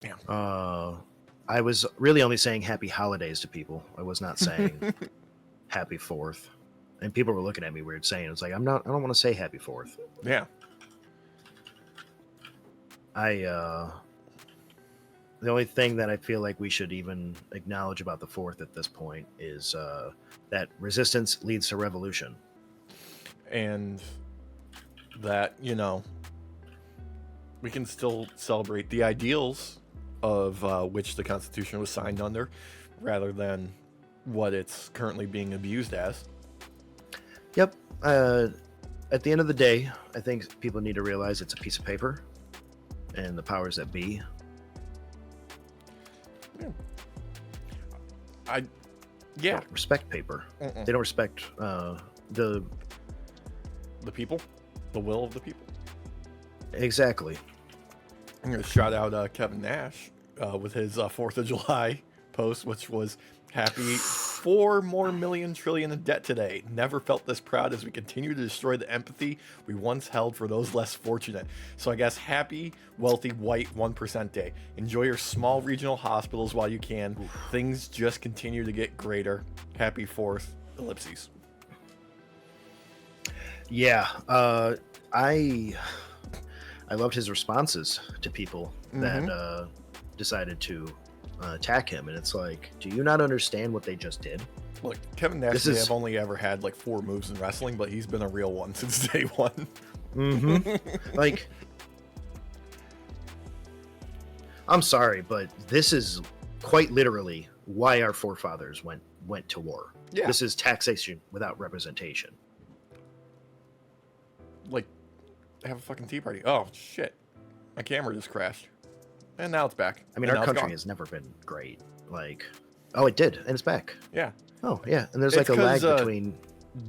Yeah. I was really only saying happy holidays to people. I was not saying happy 4th. And people were looking at me weird saying, it's like, I don't want to say happy 4th. Yeah. The only thing that I feel like we should even acknowledge about the 4th at this point is that resistance leads to revolution. And that, we can still celebrate the ideals of which the Constitution was signed under, rather than what it's currently being abused as. Yep. At the end of the day, I think people need to realize it's a piece of paper, and the powers that be. Yeah. Don't respect paper. Mm-mm. They don't respect the people, the will of the people. Exactly. I'm going to shout out Kevin Nash with his 4th of July post, which was happy 4 more million trillion in debt today. Never felt this proud as we continue to destroy the empathy we once held for those less fortunate. So I guess happy, wealthy, white 1% day. Enjoy your small regional hospitals while you can. Oof. Things just continue to get greater. Happy 4th, ellipses. Yeah. I loved his responses to people that decided to attack him, and it's like, do you not understand what they just did? Look, Kevin Nash may have only ever had like 4 moves in wrestling, but he's been a real one since day one. Like, I'm sorry, but this is quite literally why our forefathers went to war. Yeah. This is taxation without representation. Like, have a fucking tea party. Oh shit, my camera just crashed, and now it's back. I mean, our country has never been great. Like, oh, it did, and it's back. Yeah. Oh yeah, and there's like a lag between.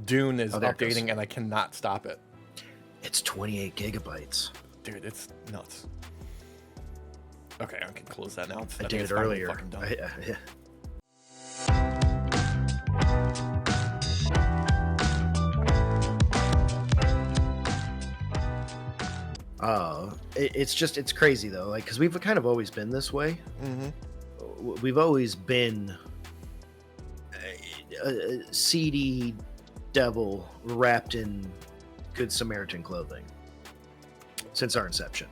Dune is updating, and I cannot stop it. It's 28 gigabytes. Dude, it's nuts. Okay, I can close that now. I did it earlier. Yeah. It's crazy though, like, because we've kind of always been this way. We've always been a seedy devil wrapped in Good Samaritan clothing since our inception.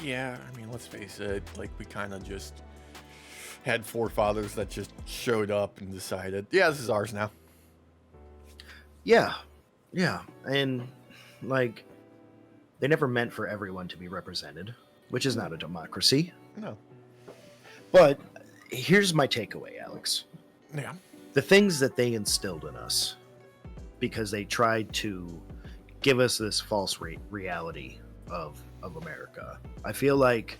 Yeah, I mean, let's face it, like, we kind of just had forefathers that just showed up and decided, yeah, this is ours now. Yeah, and like, they never meant for everyone to be represented, which is not a democracy. No. But here's my takeaway, Alex. Yeah. The things that they instilled in us, because they tried to give us this false reality of America, I feel like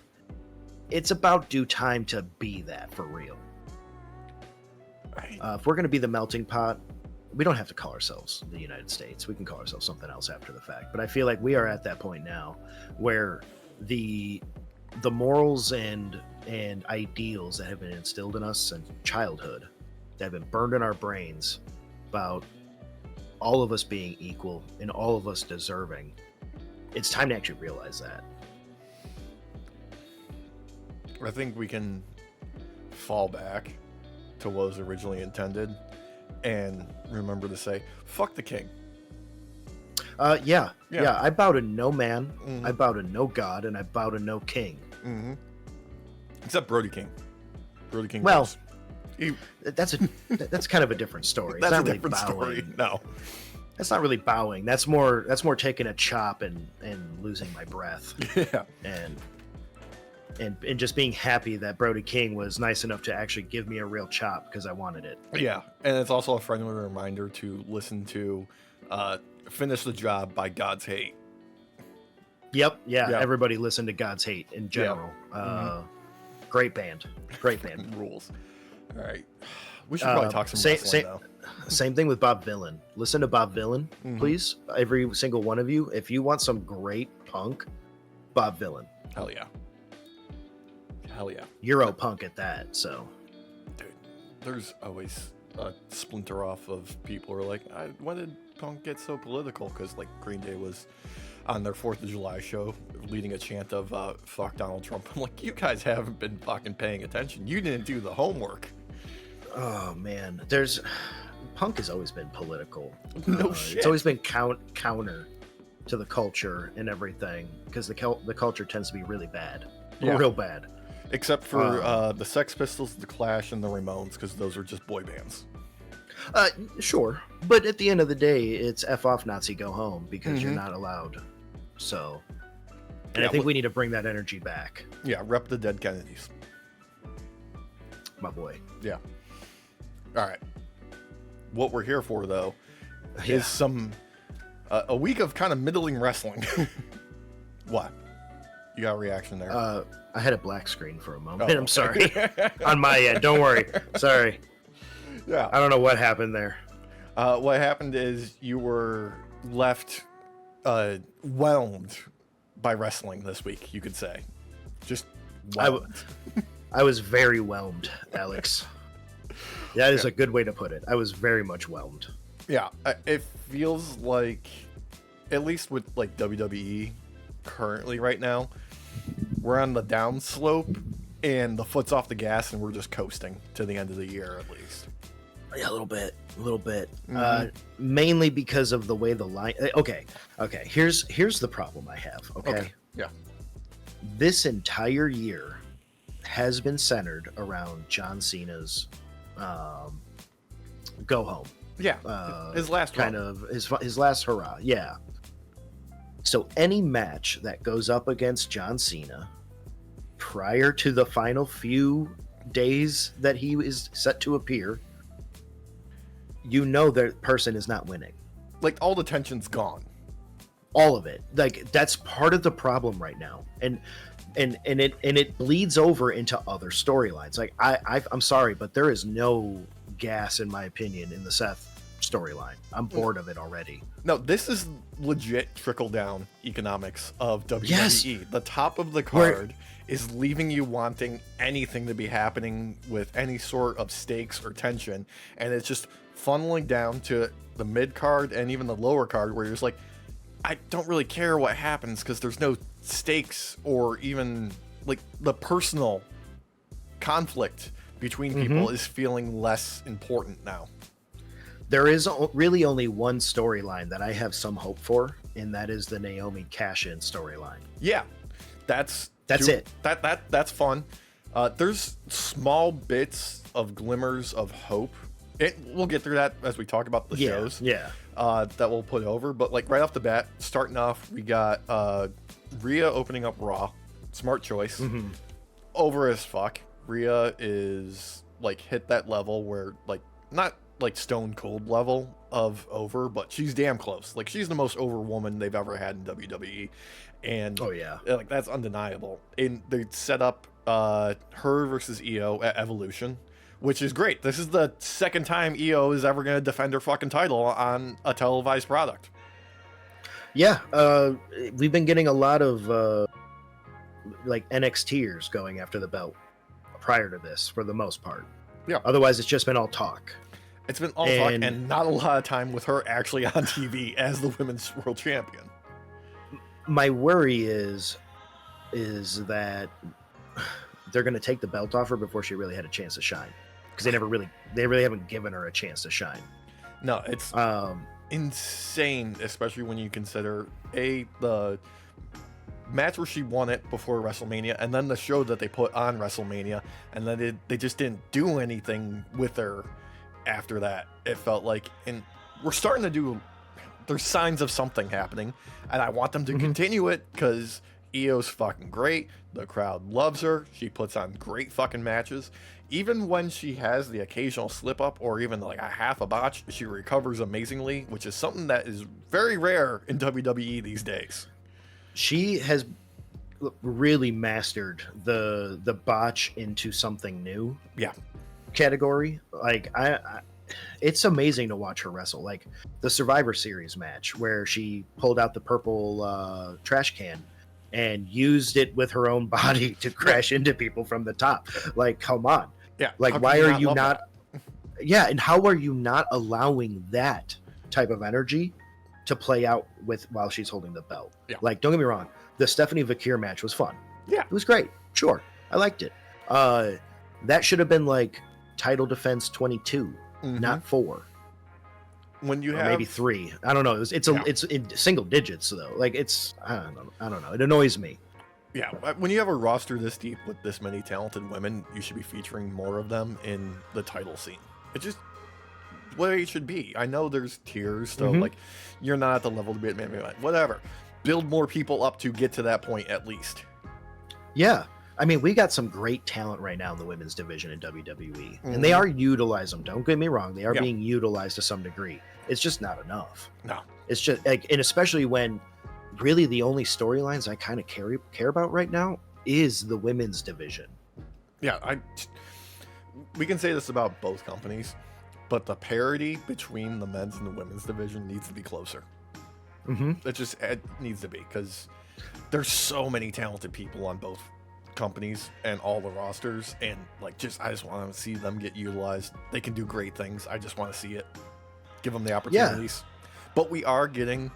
it's about due time to be that for real. If we're going to be the melting pot, we don't have to call ourselves the United States. We can call ourselves something else after the fact. But I feel like we are at that point now where the morals and ideals that have been instilled in us since childhood, that have been burned in our brains about all of us being equal and all of us deserving, it's time to actually realize that. I think we can fall back to what was originally intended and remember to say, fuck the king. Yeah. I bow to no man, I bow to no god, and I bow to no king. Except Brody King. Brody King. Well, that's kind of a different story. That's it's not a really different story. No. That's not really bowing. That's more taking a chop and losing my breath. Yeah. And just being happy that Brody King was nice enough to actually give me a real chop because I wanted it. Yeah, and it's also a friendly reminder to listen to Finish the Job by God's Hate. Yep, yeah. Everybody listen to God's Hate in general. Great band. Rules. All right. We should probably talk some wrestling, though. Same thing with Bob Villain. Listen to Bob Villain, please. Every single one of you. If you want some great punk, Bob Villain. Hell yeah. Euro punk at that, so. Dude, there's always a splinter off of people who are like, when did punk get so political? Because, like, Green Day was on their 4th of July show, leading a chant of fuck Donald Trump. I'm like, you guys haven't been fucking paying attention. You didn't do the homework. Oh man, Punk has always been political. No shit. It's always been counter to the culture and everything, because the culture tends to be really bad, real bad. Except for the Sex Pistols, the Clash, and the Ramones, because those are just boy bands. Sure, but at the end of the day, it's F off Nazi, go home, because you're not allowed. So, and I think we need to bring that energy back. Yeah, rep the dead Kennedys. My boy. Yeah. All right. What we're here for, though, is some a week of kind of middling wrestling. What? You got a reaction there? I had a black screen for a moment. I'm sorry. On my end. Don't worry. Sorry. Yeah. I don't know what happened there. What happened is you were left whelmed by wrestling this week, you could say. Just whelmed. I was very whelmed, Alex. That is a good way to put it. I was very much whelmed. Yeah, it feels like, at least with like WWE currently right now, we're on the downslope and the foot's off the gas and we're just coasting to the end of the year at least. Yeah, a little bit. Mainly because of the way the line. Okay. Here's the problem I have. Okay. Yeah. This entire year has been centered around John Cena's go home. Yeah. His last kind run. of his last hurrah. Yeah. So any match that goes up against John Cena prior to the final few days that he is set to appear, you know that person is not winning. Like, all the tension's gone. All of it. Like, that's part of the problem right now. And it bleeds over into other storylines. Like, I'm sorry, but there is no gas, in my opinion, in the Seth storyline. I'm bored of it already. No, this is legit trickle-down economics of WWE. Yes. The top of the card is leaving you wanting anything to be happening with any sort of stakes or tension, and it's just funneling down to the mid-card and even the lower card where you're just like, I don't really care what happens because there's no stakes or even like the personal conflict between people is feeling less important now. There is really only one storyline that I have some hope for, and that is the Naomi cash-in storyline. Yeah, that's it. That's fun. There's small bits of glimmers of hope. We'll get through that as we talk about the shows. Yeah. That we'll put over. But like right off the bat, starting off, we got Rhea opening up Raw. Smart choice. Over as fuck. Rhea is like hit that level where like not like Stone Cold level of over, but she's damn close. Like, she's the most over woman they've ever had in WWE. And like, that's undeniable. And they set up her versus Io at Evolution, which is great. This is the second time Io is ever going to defend her fucking title on a televised product. Yeah, we've been getting a lot of like NXTers going after the belt prior to this, for the most part. Yeah. Otherwise, it's just been all talk. It's been all talk and not a lot of time with her actually on TV as the women's world champion. My worry is that they're going to take the belt off her before she really had a chance to shine, because they really haven't given her a chance to shine. No, it's insane, especially when you consider the match where she won it before WrestleMania, and then the show that they put on WrestleMania, and then they just didn't do anything with her after that. It felt like, and we're starting to do, there's signs of something happening, and I want them to continue it, because Io's fucking great. The crowd loves her. She puts on great fucking matches. Even when she has the occasional slip up or even like a half a botch, she recovers amazingly, which is something that is very rare in WWE these days. She has really mastered the botch into something new. Yeah. Category. Like, it's amazing to watch her wrestle. Like the Survivor Series match where she pulled out the purple trash can and used it with her own body to crash into people from the top. Like, come on. Yeah. Like, why are you not? Yeah, and how are you not allowing that type of energy to play out with while she's holding the belt. Yeah. Like, don't get me wrong, the Stephanie Vakir match was fun. Yeah. It was great. Sure. I liked it. That should have been like title defense 22, not 4. When you or have maybe 3. I don't know. It's in single digits though. Like it's I don't know. It annoys me. Yeah, when you have a roster this deep with this many talented women, you should be featuring more of them in the title scene. It's just where it should be. I know there's tiers, so like you're not at the level to be whatever. Build more people up to get to that point at least. Yeah. I mean, we got some great talent right now in the women's division in WWE, and they are utilizing them. Don't get me wrong; they are being utilized to some degree. It's just not enough. No, it's just like, and especially when really the only storylines I kind of care about right now is the women's division. Yeah, we can say this about both companies, but the parity between the men's and the women's division needs to be closer. It needs to be, because there's so many talented people on both companies and all the rosters, and like I just want to see them get utilized. They can do great things. I just want to see it. Give them the opportunities. But we are getting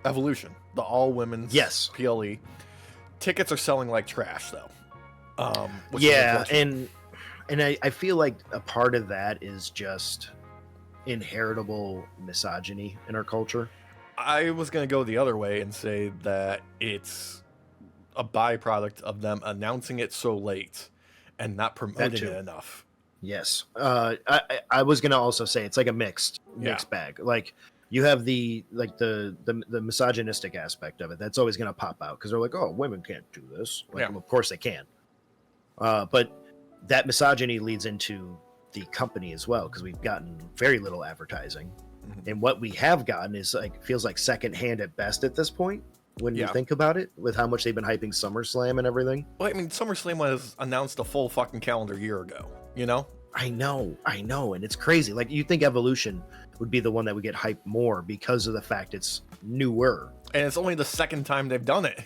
Evolution, the all women's PLE. Tickets are selling like trash though. And I feel like a part of that is just inheritable misogyny in our culture. I was going to go the other way and say that it's a byproduct of them announcing it so late and not promoting it enough. Yes. I was going to also say it's like a mixed bag. Like you have the misogynistic aspect of it. That's always going to pop out because they're like, oh, women can't do this. Like, of course they can. But that misogyny leads into the company as well, because we've gotten very little advertising. And what we have gotten is feels like secondhand at best at this point when you think about it, with how much they've been hyping SummerSlam and everything. Well, I mean, SummerSlam was announced a full fucking calendar year ago, you know? I know, and it's crazy. Like, you think Evolution would be the one that would get hyped more because of the fact it's newer. And it's only the second time they've done it.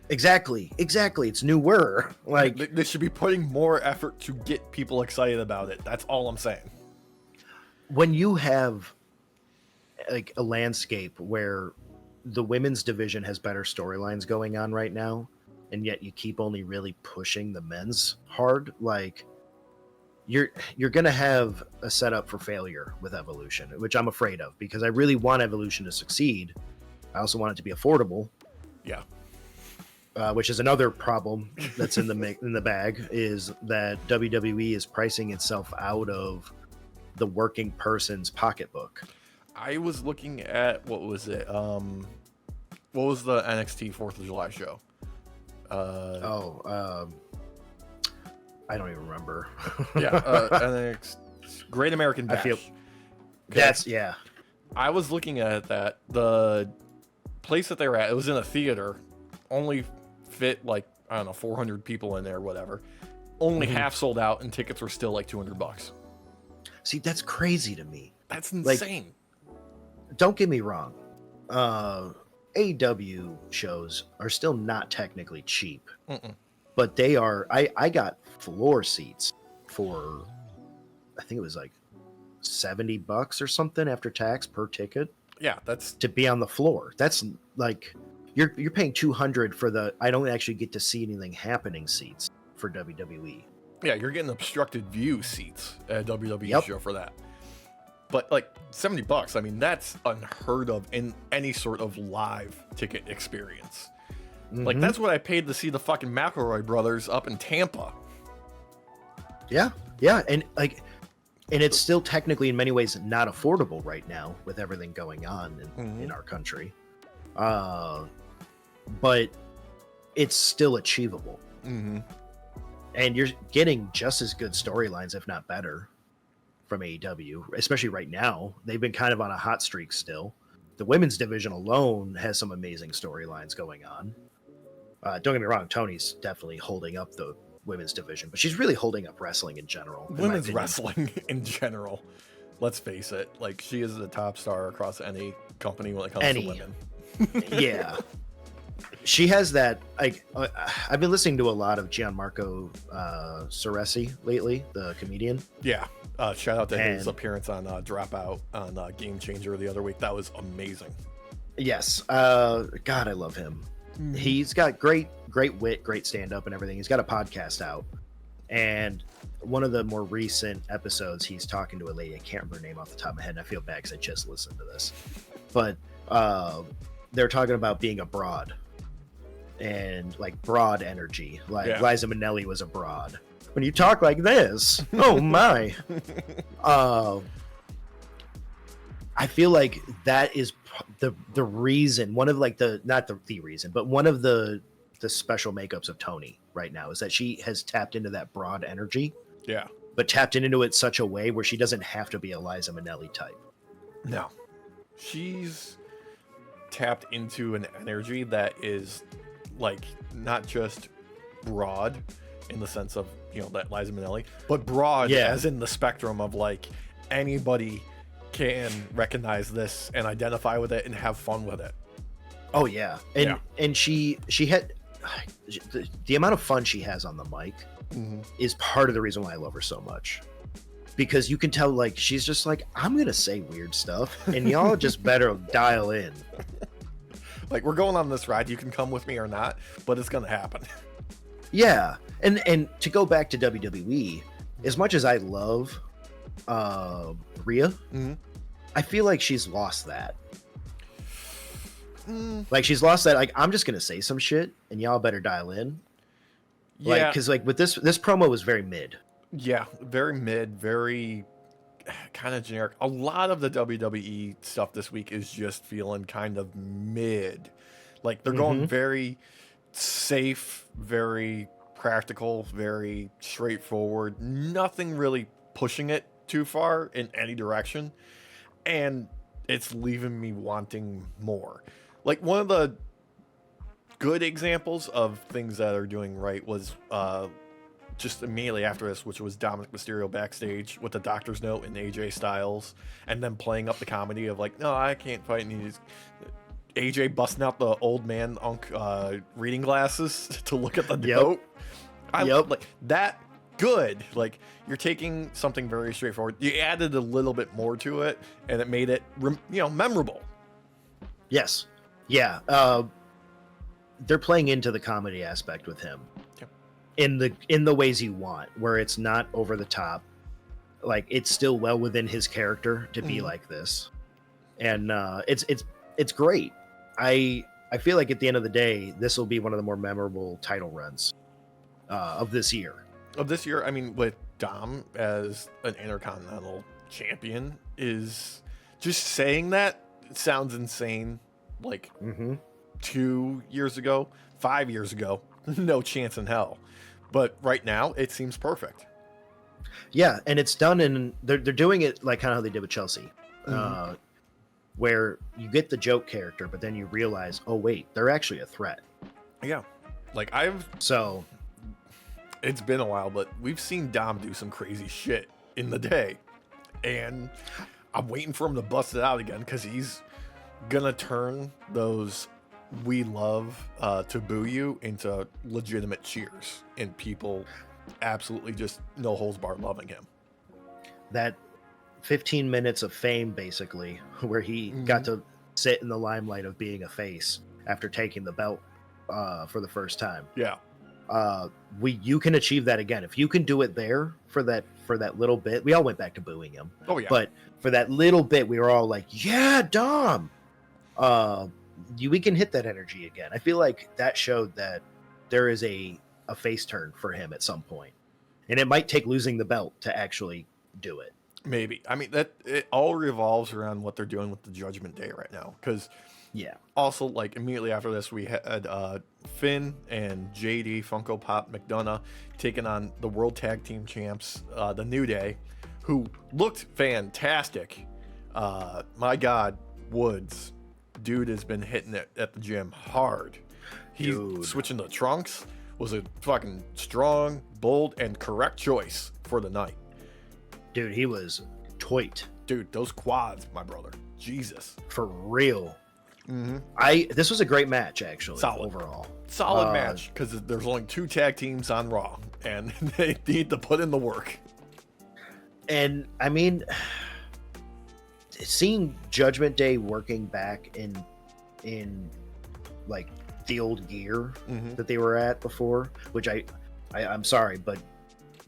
Exactly. It's newer. Like, they should be putting more effort to get people excited about it. That's all I'm saying. When you have like a landscape where the women's division has better storylines going on right now, and yet you keep only really pushing the men's hard, like you're gonna have a setup for failure with Evolution, which I'm afraid of, because I really want Evolution to succeed. I also want it to be affordable. Yeah. Which is another problem that's in the bag, is that WWE is pricing itself out of the working person's pocketbook. I was looking at, what was it? What was the NXT 4th of July show? I don't even remember. NXT Great American Bash. I was looking at that. The place that they were at, it was in a theater, only fit like, I don't know, 400 people in there, whatever. Only half sold out, and tickets were still like $200. See, that's crazy to me. That's insane. Like, don't get me wrong. AEW shows are still not technically cheap, but they are. I got floor seats for, I think it was like $70 or something after tax per ticket. Yeah, that's to be on the floor. That's like you're paying $200 for the I don't actually get to see anything happening seats for WWE. Yeah, you're getting obstructed view seats at a WWE show for that. But like $70, I mean, that's unheard of in any sort of live ticket experience. Like, that's what I paid to see the fucking McElroy brothers up in Tampa. Yeah, and it's still technically in many ways not affordable right now with everything going on in our country. But it's still achievable. And you're getting just as good storylines, if not better, from AEW, especially right now. They've been kind of on a hot streak still. The women's division alone has some amazing storylines going on. Don't get me wrong, Tony's definitely holding up the women's division, but she's really holding up wrestling in general. Women's wrestling in general. Let's face it, like, she is the top star across any company when it comes to women. Yeah. She has that, like, I've been listening to a lot of Gianmarco Ceresi lately, the comedian. Yeah. Shout out to his And- appearance on Dropout on Game Changer the other week. That was amazing. Yes. God, I love him. He's got great wit, great stand up and everything. He's got a podcast out. And one of the more recent episodes, he's talking to a lady. I can't remember her name off the top of my head. And I feel bad because I just listened to this. But they're talking about being a broad and like broad energy. Like Yeah. Liza Minnelli was a broad. When you talk like this, oh my. I feel like that is the reason, one of like not the reason, but one of the special makeups of Tony right now is that she has tapped into that broad energy, Yeah. but tapped into it such a way where she doesn't have to be a Liza Minnelli type. No. She's tapped into an energy that is like not just broad in the sense of, you know, that Liza Minnelli, but broad as in the spectrum of like anybody can recognize this and identify with it and have fun with it. Oh yeah. And she had the amount of fun she has on the mic is part of the reason why I love her so much. Because you can tell like she's just like, I'm gonna say weird stuff and y'all just better dial in. Like, we're going on this ride, you can come with me or not, but it's gonna happen. Yeah. And to go back to WWE, as much as I love Rhea, I feel like she's lost that. Like she's lost that. Like, I'm just gonna say some shit, and y'all better dial in. Yeah, like, because like with this promo was very mid. Yeah, very mid, very kind of generic. A lot of the WWE stuff this week is just feeling kind of mid. Like they're going very safe, very practical, very straightforward. Nothing really pushing it too far in any direction, and it's leaving me wanting more. Like one of the good examples of things that are doing right was just immediately after this, which was Dominic Mysterio backstage with the doctor's note and AJ Styles, and then playing up the comedy of like, no, I can't fight. And he's AJ busting out the old man reading glasses to look at the note. Like that. Good. Like you're taking something very straightforward. You added a little bit more to it, and it made it, memorable. Yes. Yeah. They're playing into the comedy aspect with him. In the ways you want, where it's not over the top, like it's still well within his character to be like this, and it's great. I feel like at the end of the day, this will be one of the more memorable title runs of this year. I mean, with Dom as an Intercontinental Champion, is just saying that sounds insane. Like 2 years ago, 5 years ago, no chance in hell. But right now, it seems perfect. Yeah, and it's done in they're doing it like kind of how they did with Chelsea, where you get the joke character, but then you realize, oh wait, they're actually a threat. Yeah, like it's been a while, but we've seen Dom do some crazy shit in the day, and I'm waiting for him to bust it out again because he's gonna turn those "we love to boo you" into legitimate cheers, and people absolutely just no holds barred loving him. That 15 minutes of fame, basically, where he got to sit in the limelight of being a face after taking the belt for the first time. Yeah. You can achieve that again if you can do it there for that little bit. We all went back to booing him. Oh yeah. But for that little bit, we were all like, "Yeah, Dom." We can hit that energy again. I feel like that showed that there is a face turn for him at some point, and it might take losing the belt to actually do it. Maybe. I mean, that it all revolves around what they're doing with the Judgment Day right now. Because also, like immediately after this, we had Finn and JD Funko Pop McDonough taking on the World Tag Team Champs, the New Day, who looked fantastic. My God, Woods, dude has been hitting it at the gym hard. He's switching the trunks. Was a fucking strong, bold, and correct choice for the night. Dude, he was toit. Dude, those quads, my brother. Jesus. For real. This was a great match, actually. Solid. Overall. Solid match, because there's only 2 tag teams on Raw, and they need to put in the work. And I mean, seeing Judgment Day working back in like the old gear that they were at before, which I'm sorry, but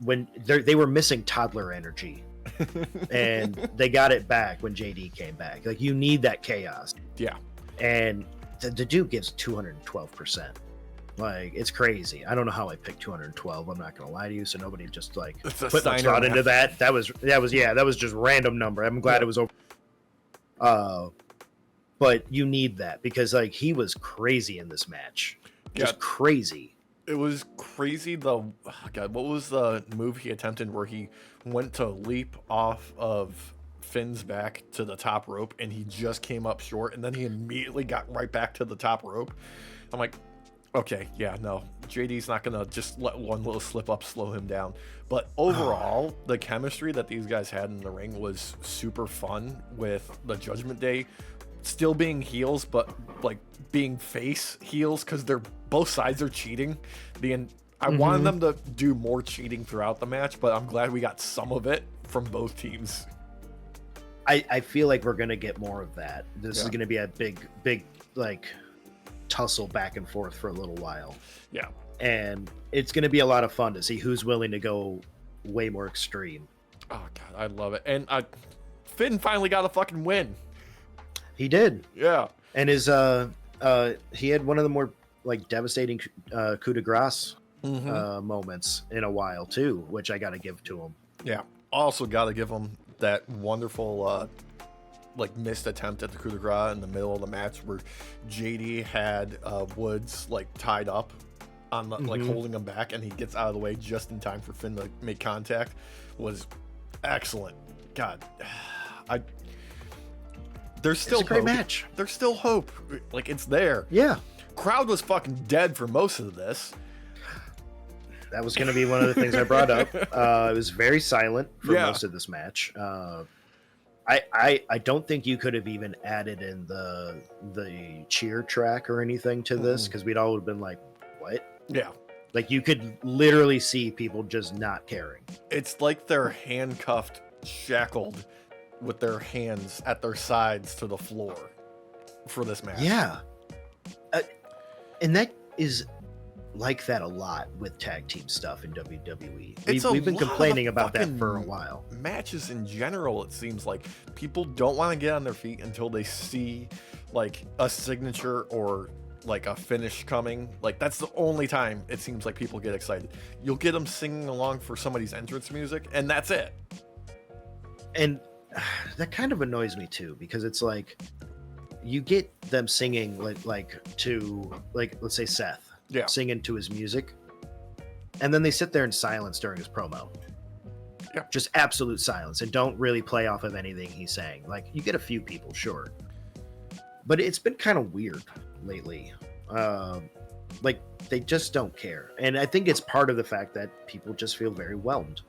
when they were missing toddler energy, and they got it back when JD came back. Like, you need that chaos. Yeah. And the dude gives 212%. Like, it's crazy. I don't know how I picked 212. I'm not gonna lie to you. So nobody just like put much thought into that. That was just random number. I'm glad it was over. But you need that because like he was crazy in this match. Just crazy. It was crazy. God, what was the move he attempted where he went to leap off of Finn's back to the top rope and he just came up short and then he immediately got right back to the top rope. I'm like, okay, yeah, no, JD's not gonna just let one little slip up slow him down. But overall, the chemistry that these guys had in the ring was super fun, with the Judgment Day still being heels, but like being face heels because they're both sides are cheating. I wanted them to do more cheating throughout the match, but I'm glad we got some of it from both teams. I feel like we're gonna get more of that. This is gonna be a big like tussle back and forth for a little while. Yeah. And it's going to be a lot of fun to see who's willing to go way more extreme. Oh god, I love it. And Finn finally got a fucking win. He did. Yeah. And his he had one of the more like devastating coup de grace moments in a while too, which I got to give to him. Yeah. Also got to give him that wonderful like missed attempt at the coup de grace in the middle of the match where JD had Woods like tied up on the, like holding him back, and he gets out of the way just in time for Finn to make contact. Was excellent. God, there's still it's a great hope. Match. There's still hope. Like, it's there. Yeah. Crowd was fucking dead for most of this. That was going to be one of the things I brought up. It was very silent for most of this match. I don't think you could have even added in the cheer track or anything to this, because we'd all have been like, what? Yeah. Like, you could literally see people just not caring. It's like they're handcuffed, shackled with their hands at their sides to the floor for this match. Yeah. And that is like that a lot with tag team stuff in WWE. We've been complaining about that for a while. Matches in general, it seems like people don't want to get on their feet until they see like a signature or like a finish coming. Like, that's the only time it seems like people get excited. You'll get them singing along for somebody's entrance music, and that's it. And that kind of annoys me too, because it's like you get them singing like to like, let's say Seth singing to his music, and then they sit there in silence during his promo. Just absolute silence, and don't really play off of anything he's saying. Like, you get a few people, sure, but it's been kind of weird lately. Like, they just don't care, and I think it's part of the fact that people just feel very whelmed.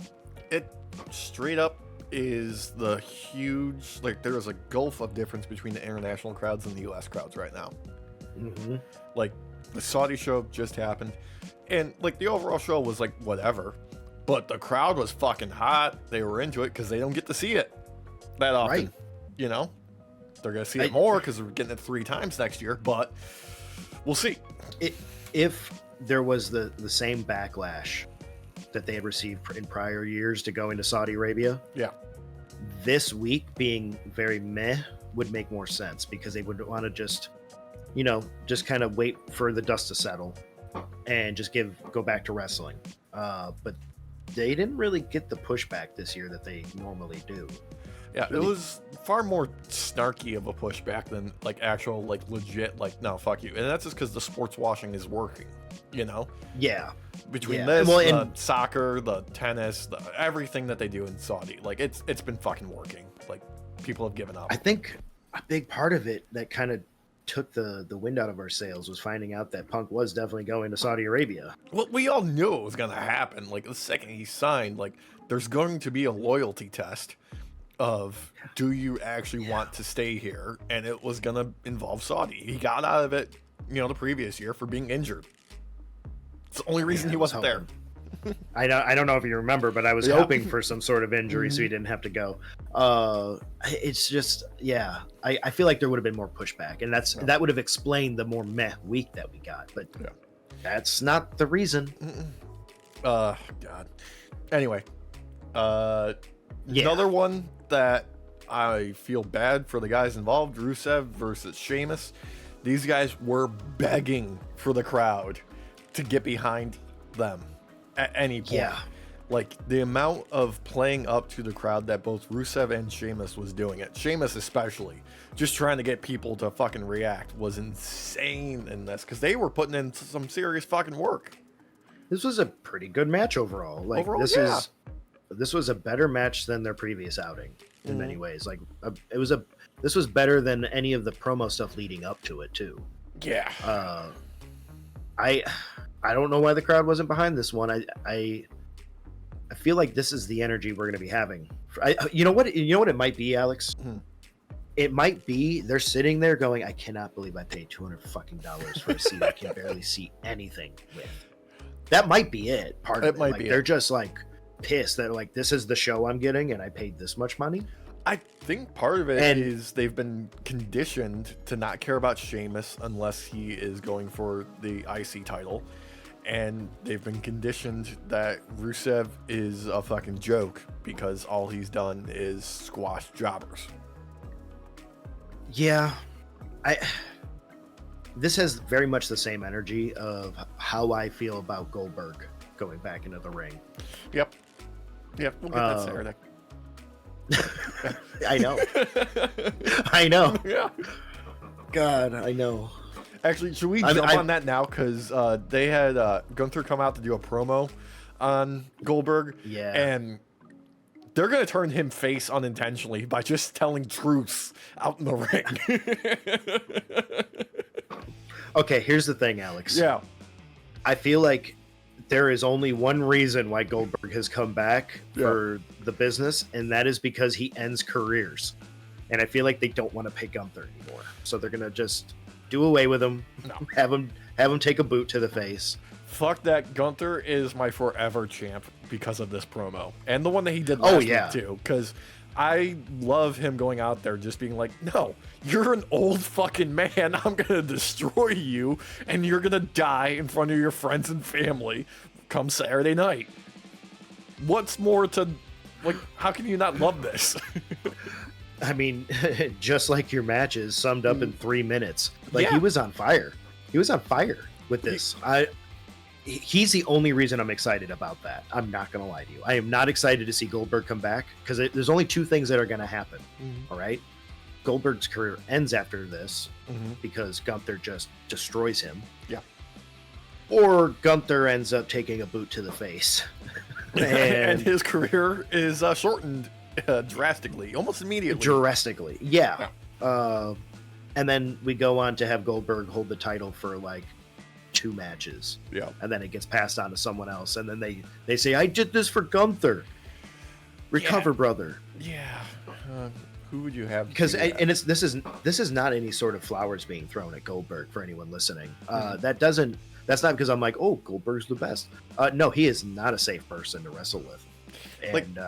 It straight up is the huge, like, there is a gulf of difference between the international crowds and the US crowds right now. Like, the Saudi show just happened, and like the overall show was like whatever, but the crowd was fucking hot. They were into it because they don't get to see it that often. Right. You know, they're gonna see it more because we're getting it 3 times next year, but we'll see. If there was the same backlash that they had received in prior years to go into Saudi Arabia, this week being very meh would make more sense, because they would want to just kind of wait for the dust to settle and just go back to wrestling. But they didn't really get the pushback this year that they normally do. Yeah, it was far more snarky of a pushback than like actual, like, legit, like, no, fuck you. And that's just because the sports washing is working, you know? Yeah. Between this, the soccer, the tennis, everything that they do in Saudi, like, it's been fucking working. Like, people have given up. I think a big part of it that kind of took the wind out of our sails was finding out that Punk was definitely going to Saudi Arabia. Well, we all knew it was going to happen. Like, the second he signed, like, there's going to be a loyalty test of, do you actually want to stay here? And it was going to involve Saudi. He got out of it, the previous year for being injured. It's the only reason he wasn't there. I don't know if you remember, but I was Yeah. hoping for some sort of injury so he didn't have to go. It's just, yeah, I feel like there would have been more pushback, and that would have explained the more meh week that we got, but that's not the reason. God. Anyway, another one that I feel bad for the guys involved, Rusev versus Sheamus. These guys were begging for the crowd to get behind them at any point. Yeah. Like, the amount of playing up to the crowd that both Rusev and Sheamus was doing it, Sheamus especially, just trying to get people to fucking react, was insane in this, because they were putting in some serious fucking work. This was a pretty good match overall. Like, this was a better match than their previous outing in many ways. Like, this was better than any of the promo stuff leading up to it too. Yeah. I don't know why the crowd wasn't behind this one. I feel like this is the energy we're going to be having. You know what it might be, Alex? It might be they're sitting there going, I cannot believe I paid $200 fucking for a seat I can barely see anything with. That might be it. Part of it might be. They're just like pissed that like this is the show I'm getting and I paid this much money. I think part of it is they've been conditioned to not care about Sheamus unless he is going for the IC title. And they've been conditioned that Rusev is a fucking joke because all he's done is squash jobbers. Yeah. This has very much the same energy of how I feel about Goldberg going back into the ring. Yep. We'll get that Saturday. I know. I know. Yeah. God, I know. Actually, should we jump on that now? Because they had Gunther come out to do a promo on Goldberg. Yeah. And they're going to turn him face unintentionally by just telling truths out in the ring. Okay, here's the thing, Alex. Yeah. I feel like there is only one reason why Goldberg has come back for the business, and that is because he ends careers. And I feel like they don't want to pay Gunther anymore. So they're going to just do away with him, have him take a boot to the face. Fuck that. Gunther is my forever champ because of this promo. And the one that he did last week, too. Because I love him going out there just being like, no, you're an old fucking man. I'm going to destroy you, and you're going to die in front of your friends and family come Saturday night. What's more to, like, how can you not love this? I mean, just like your matches summed up in 3 minutes. Like, he was on fire. He was on fire with this. He's the only reason I'm excited about that. I'm not going to lie to you. I am not excited to see Goldberg come back because there's only two things that are going to happen. All right. Goldberg's career ends after this because Gunther just destroys him. Yeah. Or Gunther ends up taking a boot to the face. and his career is shortened drastically, almost immediately. Drastically. Yeah. And then we go on to have Goldberg hold the title for like 2 matches. Yeah. And then it gets passed on to someone else. And then they say, I did this for Gunther. Recover, brother. Yeah. Who would you have? Because this is not any sort of flowers being thrown at Goldberg for anyone listening. That's not because I'm like, oh, Goldberg's the best. No, he is not a safe person to wrestle with. And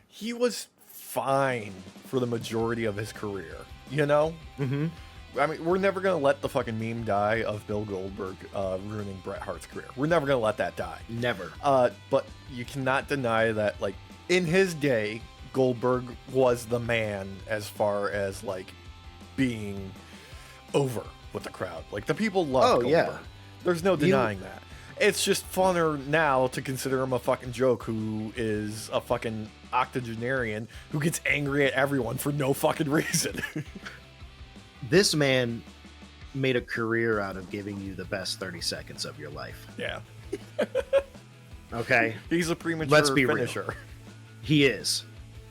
he was fine for the majority of his career, you know? Mm-hmm. I mean, we're never going to let the fucking meme die of Bill Goldberg ruining Bret Hart's career. We're never going to let that die. Never. But you cannot deny that, like, in his day, Goldberg was the man as far as, like, being over with the crowd. Like, the people love Goldberg. Yeah. There's no denying that. It's just funner now to consider him a fucking joke who is a fucking octogenarian who gets angry at everyone for no fucking reason. This man made a career out of giving you the best 30 seconds of your life. Yeah. Okay? He's a premature Let's be finisher. Real. He is.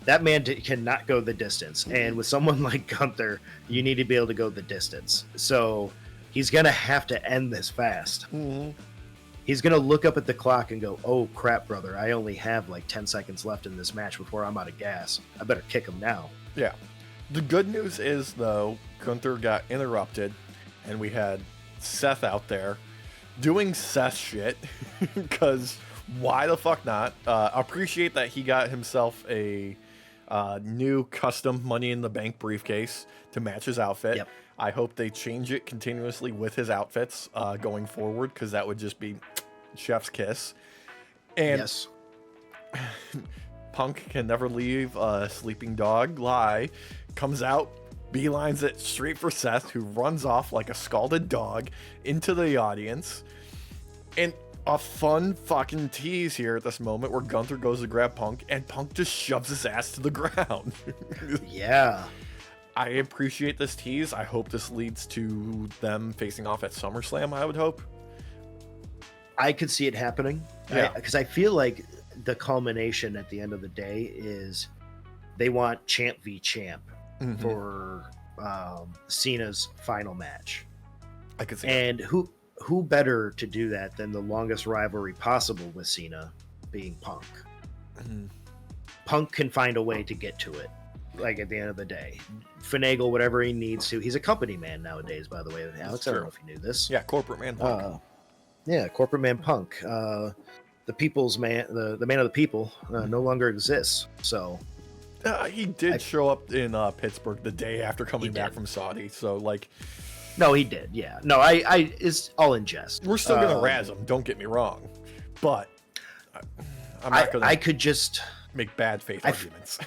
That man cannot go the distance. And with someone like Gunther, you need to be able to go the distance. So he's going to have to end this fast. Mm-hmm. He's going to look up at the clock and go, oh, crap, brother. I only have like 10 seconds left in this match before I'm out of gas. I better kick him now. Yeah. The good news is, though, Gunther got interrupted, and we had Seth out there doing Seth shit, because Why the fuck not? Appreciate that he got himself a new custom Money in the Bank briefcase to match his outfit. Yep. I hope they change it continuously with his outfits going forward, because that would just be chef's kiss. And Yes. Punk can never leave a sleeping dog lie. Comes out, beelines it straight for Seth, who runs off like a scalded dog into the audience. And a fun fucking tease here at this moment where Gunther goes to grab Punk, and Punk just shoves his ass to the ground. Yeah. I appreciate this tease. I hope this leads to them facing off at SummerSlam, I would hope. I could see it happening. Yeah. Because I feel like the culmination at the end of the day is they want champ v champ for Cena's final match. I could see and who better to do that than the longest rivalry possible with Cena being Punk. Punk can find a way to get to it, like at the end of the day. Finagle whatever he needs to. He's a company man nowadays, by the way. Alex, I don't know if you knew this. Yeah, corporate man Punk. Yeah, corporate man Punk. The people's man, the man of the people, no longer exists. So he did show up in Pittsburgh the day after coming back from Saudi. So like, no, he did. Yeah, no, I it's all in jest. We're still gonna razz him. Don't get me wrong, but I'm not gonna. I could just make bad faith arguments.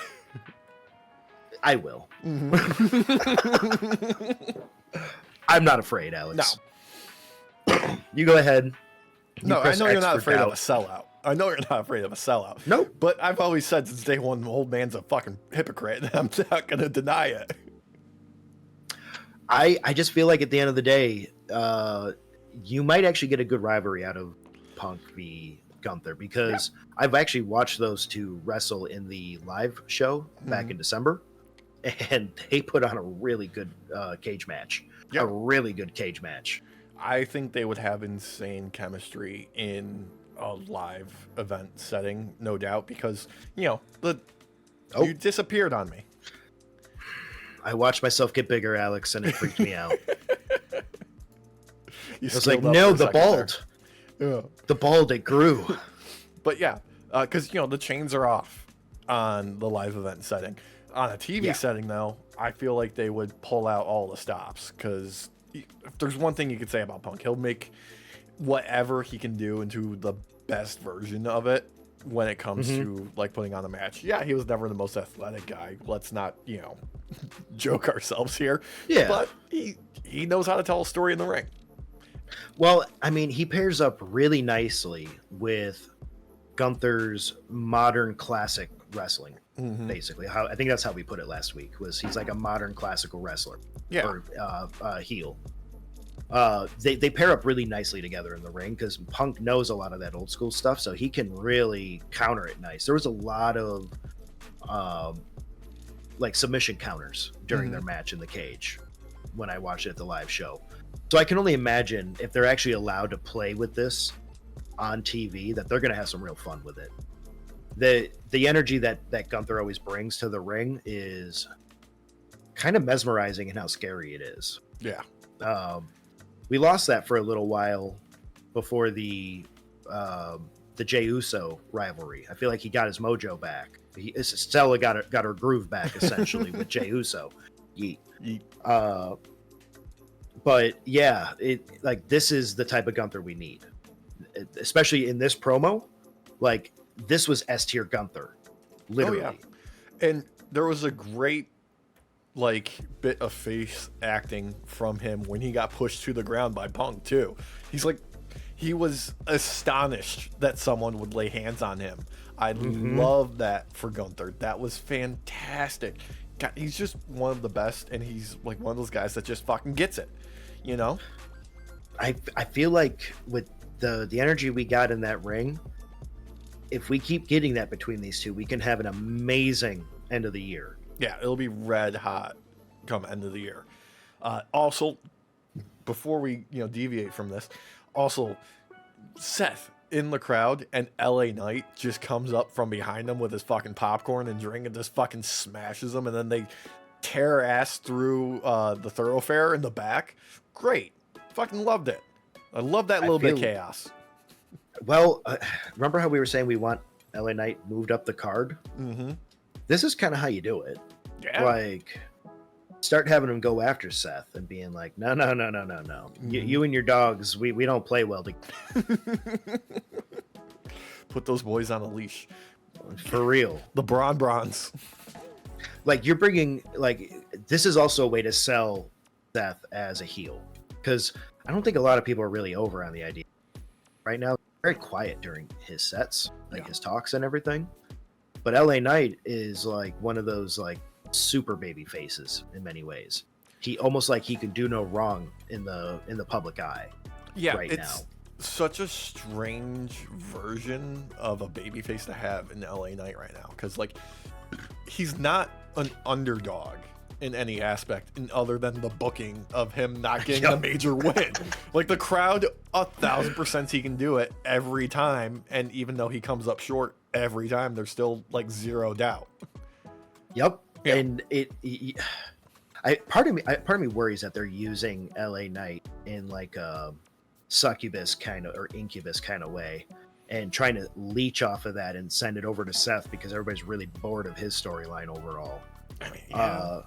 I will. I'm not afraid, Alex. No. You go ahead. No, I know you're not afraid of a sellout. I know you're not afraid of a sellout. Nope. But I've always said since day one, the old man's a fucking hypocrite, and I'm not going to deny it. I just feel like at the end of the day, you might actually get a good rivalry out of Punk v Gunther, because I've actually watched those two wrestle in the live show back in December, and they put on a really good cage match. Yep. A really good cage match. I think they would have insane chemistry in a live event setting, no doubt, because, you know, you disappeared on me. I watched myself get bigger, Alex, and it freaked me out. I was like, no, the bald. Yeah. The bald, it grew. But yeah, because, you know, the chains are off on the live event setting. On a TV setting, though, I feel like they would pull out all the stops, because if there's one thing you could say about Punk, he'll make whatever he can do into the best version of it when it comes to like putting on a match. Yeah, he was never the most athletic guy. Let's not, you know, joke ourselves here. Yeah. But he knows how to tell a story in the ring. Well, I mean, he pairs up really nicely with Gunther's modern classic wrestling. Basically, I think that's how we put it last week. Was he's like a modern classical wrestler, or heel. They pair up really nicely together in the ring, because Punk knows a lot of that old school stuff, so he can really counter it nice. There was a lot of like submission counters during their match in the cage when I watched it at the live show. So I can only imagine if they're actually allowed to play with this on TV, that they're going to have some real fun with it. The energy that Gunther always brings to the ring is kind of mesmerizing in how scary it is. Yeah. We lost that for a little while before the Jey Uso rivalry. I feel like he got his mojo back. Stella got her groove back essentially with Jey Uso. Yeet. But yeah, this is the type of Gunther we need, especially in this promo. Like, this was S tier Gunther, literally. Oh, yeah. And there was a great like bit of face acting from him when he got pushed to the ground by Punk too. He was astonished that someone would lay hands on him. I love that for Gunther. That was fantastic. God, he's just one of the best, and he's like one of those guys that just fucking gets it, you know? I feel like with the energy we got in that ring, if we keep getting that between these two, we can have an amazing end of the year. Yeah, it'll be red hot come end of the year. Also, before we deviate from this, also Seth in the crowd, and LA Knight just comes up from behind him with his fucking popcorn and drink and just fucking smashes him, and then they tear ass through the thoroughfare in the back. Great. Fucking loved it. I love that little bit of chaos. Well, remember how we were saying we want LA Knight moved up the card? Mm-hmm. This is kind of how you do it. Yeah. Like, start having him go after Seth and being like, no. Mm-hmm. You and your dogs, we don't play well together. Put those boys on a leash. For real. The Bronze. Like, you're bringing, like, this is also a way to sell Seth as a heel. Because I don't think a lot of people are really over on the idea. Right now, very quiet during his sets, like his talks and everything. But LA Knight is like one of those like super baby faces in many ways. He almost like he can do no wrong in the public eye. Yeah, right it's now. Such a strange version of a babyface to have in LA Knight right now, because like he's not an underdog in any aspect in other than the booking of him not getting a major win. Like the crowd 1,000% he can do it every time, and even though he comes up short every time, there's still like zero doubt. Yep. Yeah. And part of me worries that they're using LA Knight in like a succubus kind of or incubus kind of way and trying to leech off of that and send it over to Seth because everybody's really bored of his storyline overall. I mean, yeah.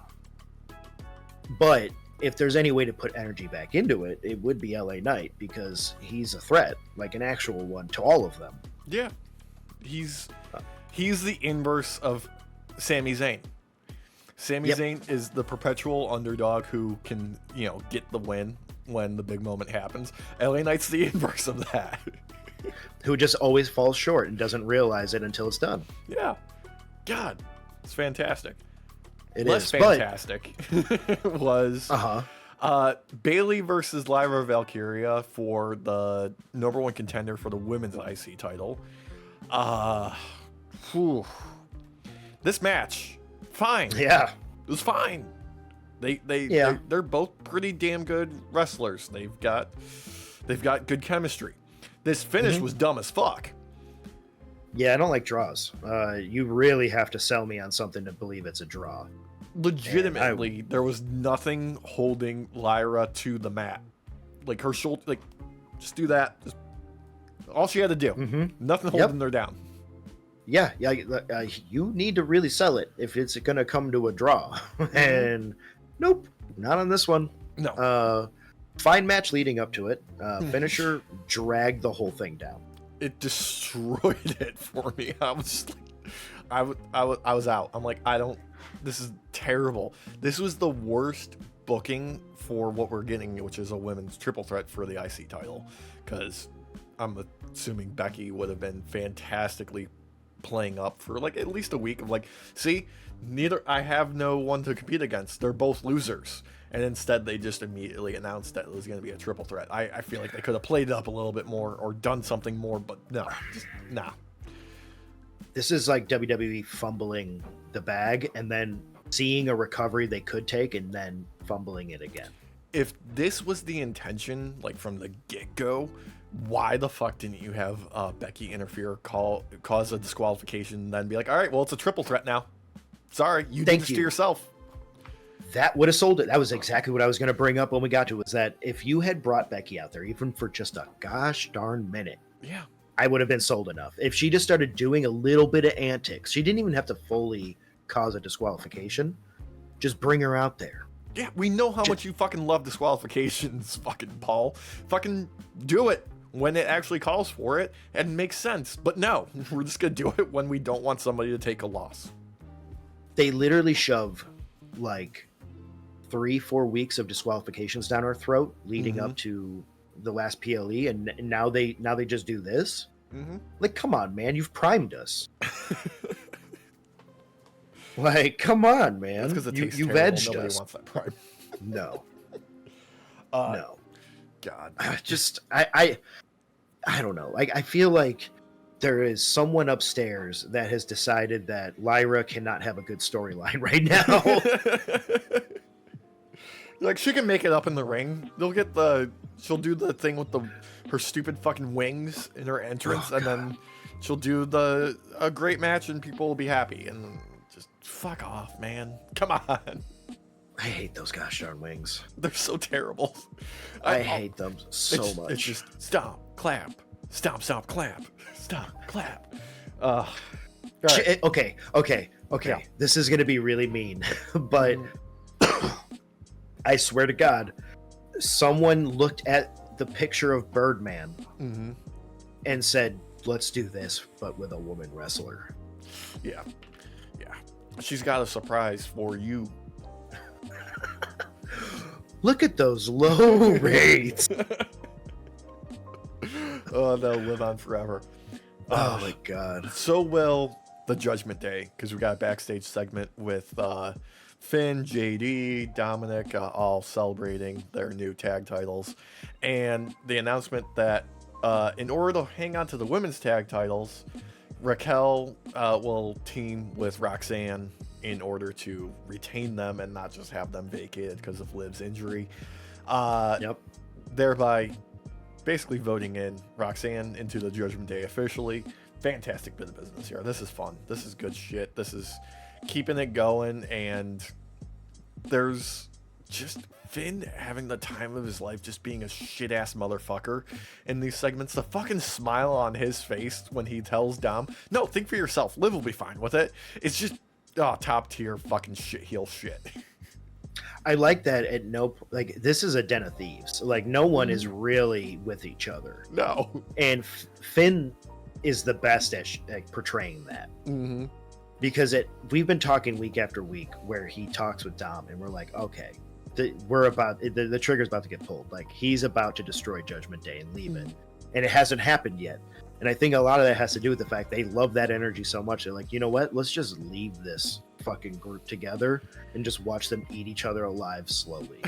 But if there's any way to put energy back into it, it would be LA Knight because he's a threat, like an actual one to all of them. Yeah. He's the inverse of Sami Zayn. Sami Zayn is the perpetual underdog who can, get the win when the big moment happens. LA Knight's the inverse of that. Who just always falls short and doesn't realize it until it's done. Yeah. God, it's fantastic. Less fantastic was Uh-huh. Bayley versus Lyra Valkyria for the number one contender for the women's IC title. This match, fine. Yeah. It was fine. They're both pretty damn good wrestlers. They've got good chemistry. This finish was dumb as fuck. Yeah, I don't like draws. You really have to sell me on something to believe it's a draw. Legitimately, there was nothing holding Lyra to the mat. Like her shoulder, like just do that. Just all she had to do. Nothing holding her down. Yeah. You need to really sell it if it's going to come to a draw. And nope, not on this one. No. Fine match leading up to it. Finisher dragged the whole thing down. It destroyed it for me. I was just like, I was out. I'm like, this is terrible. This was the worst booking for what we're getting, which is a women's triple threat for the IC title. Because I'm assuming Becky would have been fantastically playing up for like at least a week of like, see, I have no one to compete against. They're both losers. And instead, they just immediately announced that it was going to be a triple threat. I feel like they could have played it up a little bit more or done something more, but no, just nah. This is like WWE fumbling the bag and then seeing a recovery they could take and then fumbling it again. If this was the intention, like from the get-go, why the fuck didn't you have Becky interfere, cause a disqualification, and then be like, all right, well, it's a triple threat now. Sorry, you did this to yourself. That would have sold it. That was exactly what I was going to bring up when we got to it, was that if you had brought Becky out there, even for just a gosh darn minute, yeah, I would have been sold enough. If she just started doing a little bit of antics, she didn't even have to fully cause a disqualification. Just bring her out there. Yeah, we know how much you fucking love disqualifications, fucking Paul. Fucking do it when it actually calls for it and makes sense. But no, we're just going to do it when we don't want somebody to take a loss. They literally shove like 3-4 weeks of disqualifications down our throat leading up to the last PLE, and now they just do this. Like, come on, man, you've primed us. Like, come on, man. That's because it tastes you've terrible. edged Nobody us. wants that prime. No. No. God. I don't know. I feel like there is someone upstairs that has decided that Lyra cannot have a good storyline right now. Like, she can make it up in the ring. She'll do the thing with her stupid fucking wings in her entrance, and then she'll do a great match, and people will be happy. And just fuck off, man. Come on. I hate those gosh darn wings. They're so terrible. I hate them so much. It's just stop, clap, Stomp, stomp, clap. Stomp, clap. All right. Okay. Yeah. This is gonna be really mean, but I swear to God, someone looked at the picture of Birdman Mm-hmm. and said, "Let's do this, but with a woman wrestler." Yeah. Yeah. She's got a surprise for you. Look at those low rates. Oh, they'll live on forever. Oh my God. So will the Judgment Day, because we got a backstage segment with Finn, JD, Dominic, all celebrating their new tag titles, and the announcement that in order to hang on to the women's tag titles, Raquel will team with Roxanne in order to retain them and not just have them vacated because of Liv's injury. Yep. Thereby basically voting in Roxanne into the Judgment Day officially. Fantastic bit of business here. This is fun. This is good shit. This is keeping it going, and there's just Finn having the time of his life, just being a shit ass motherfucker in these segments. The fucking smile on his face when he tells Dom, "No, think for yourself. Liv will be fine with it." It's just top tier fucking shit heel shit. I like that at no like this is a den of thieves. Like no one is really with each other, No. and Finn is the best at portraying that. Mm-hmm. Because we've been talking week after week where he talks with Dom, and we're like, okay, the trigger's about to get pulled. Like he's about to destroy Judgment Day and leave it, and it hasn't happened yet. And I think a lot of that has to do with the fact they love that energy so much. They're like, you know what? Let's just leave this fucking group together and just watch them eat each other alive slowly.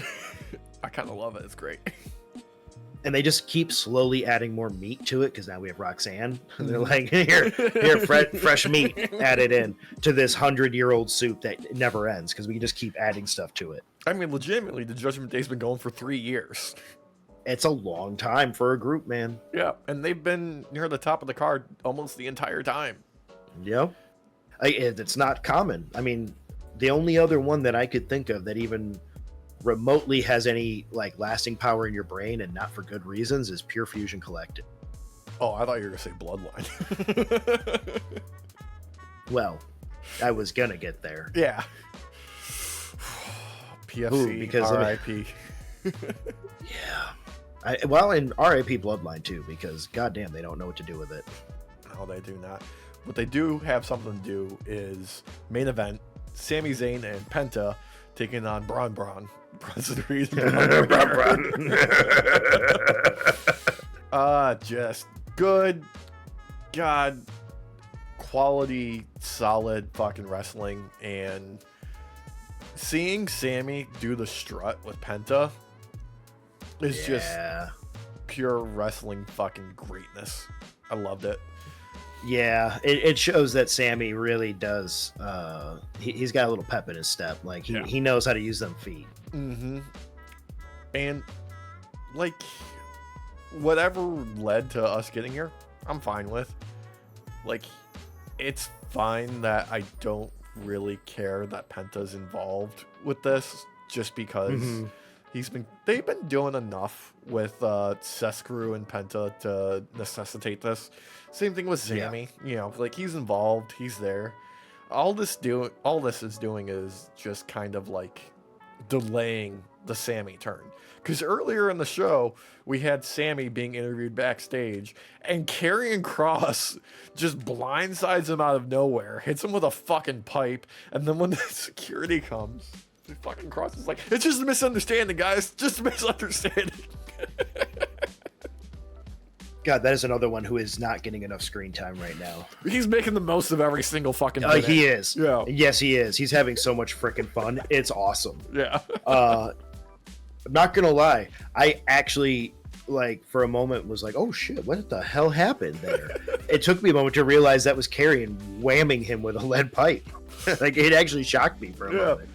I kind of love it. It's great. And they just keep slowly adding more meat to it because now we have Roxanne. And they're like, here, fresh meat added in to this 100-year-old soup that never ends because we can just keep adding stuff to it. I mean, legitimately, the Judgment Day's been going for 3 years. It's a long time for a group, man. Yeah, and they've been near the top of the card almost the entire time. Yep. It's not common. I mean, the only other one that I could think of that even remotely has any like lasting power in your brain and not for good reasons is Pure Fusion Collective. Oh, I thought you were gonna say Bloodline. Well, I was gonna get there. Yeah. PFC. Ooh, because RIP. Yeah. And RIP Bloodline too, because goddamn, they don't know what to do with it. No, they do not. What they do have something to do is main event: Sami Zayn and Penta taking on Bronson Reed. Just good, God, quality, solid fucking wrestling, and seeing Sammy do the strut with Penta is just pure wrestling fucking greatness. I loved it. Yeah, it shows that Sammy really does. He's got a little pep in his step. Like he knows how to use them feet. Mm-hmm. And like whatever led to us getting here, I'm fine with. Like, it's fine that I don't really care that Penta's involved with this, just because they've been doing enough with Sescrew and Penta to necessitate this. Same thing with Sammy. You know, like, he's involved, he's there. All this is doing is just kind of like delaying the Sammy turn. Because earlier in the show, we had Sammy being interviewed backstage, and Karrion Kross just blindsides him out of nowhere, hits him with a fucking pipe, and then when the security comes, the fucking Kross is like, "It's just a misunderstanding, guys. Just a misunderstanding." God, that is another one who is not getting enough screen time right now. He's making the most of every single fucking minute. He is. Yeah. Yes, he is. He's having so much freaking fun. It's awesome. Yeah. I'm not gonna lie. I actually, like, for a moment was like, "Oh shit, what the hell happened there?" It took me a moment to realize that was Karrion whamming him with a lead pipe. Like, it actually shocked me for a moment.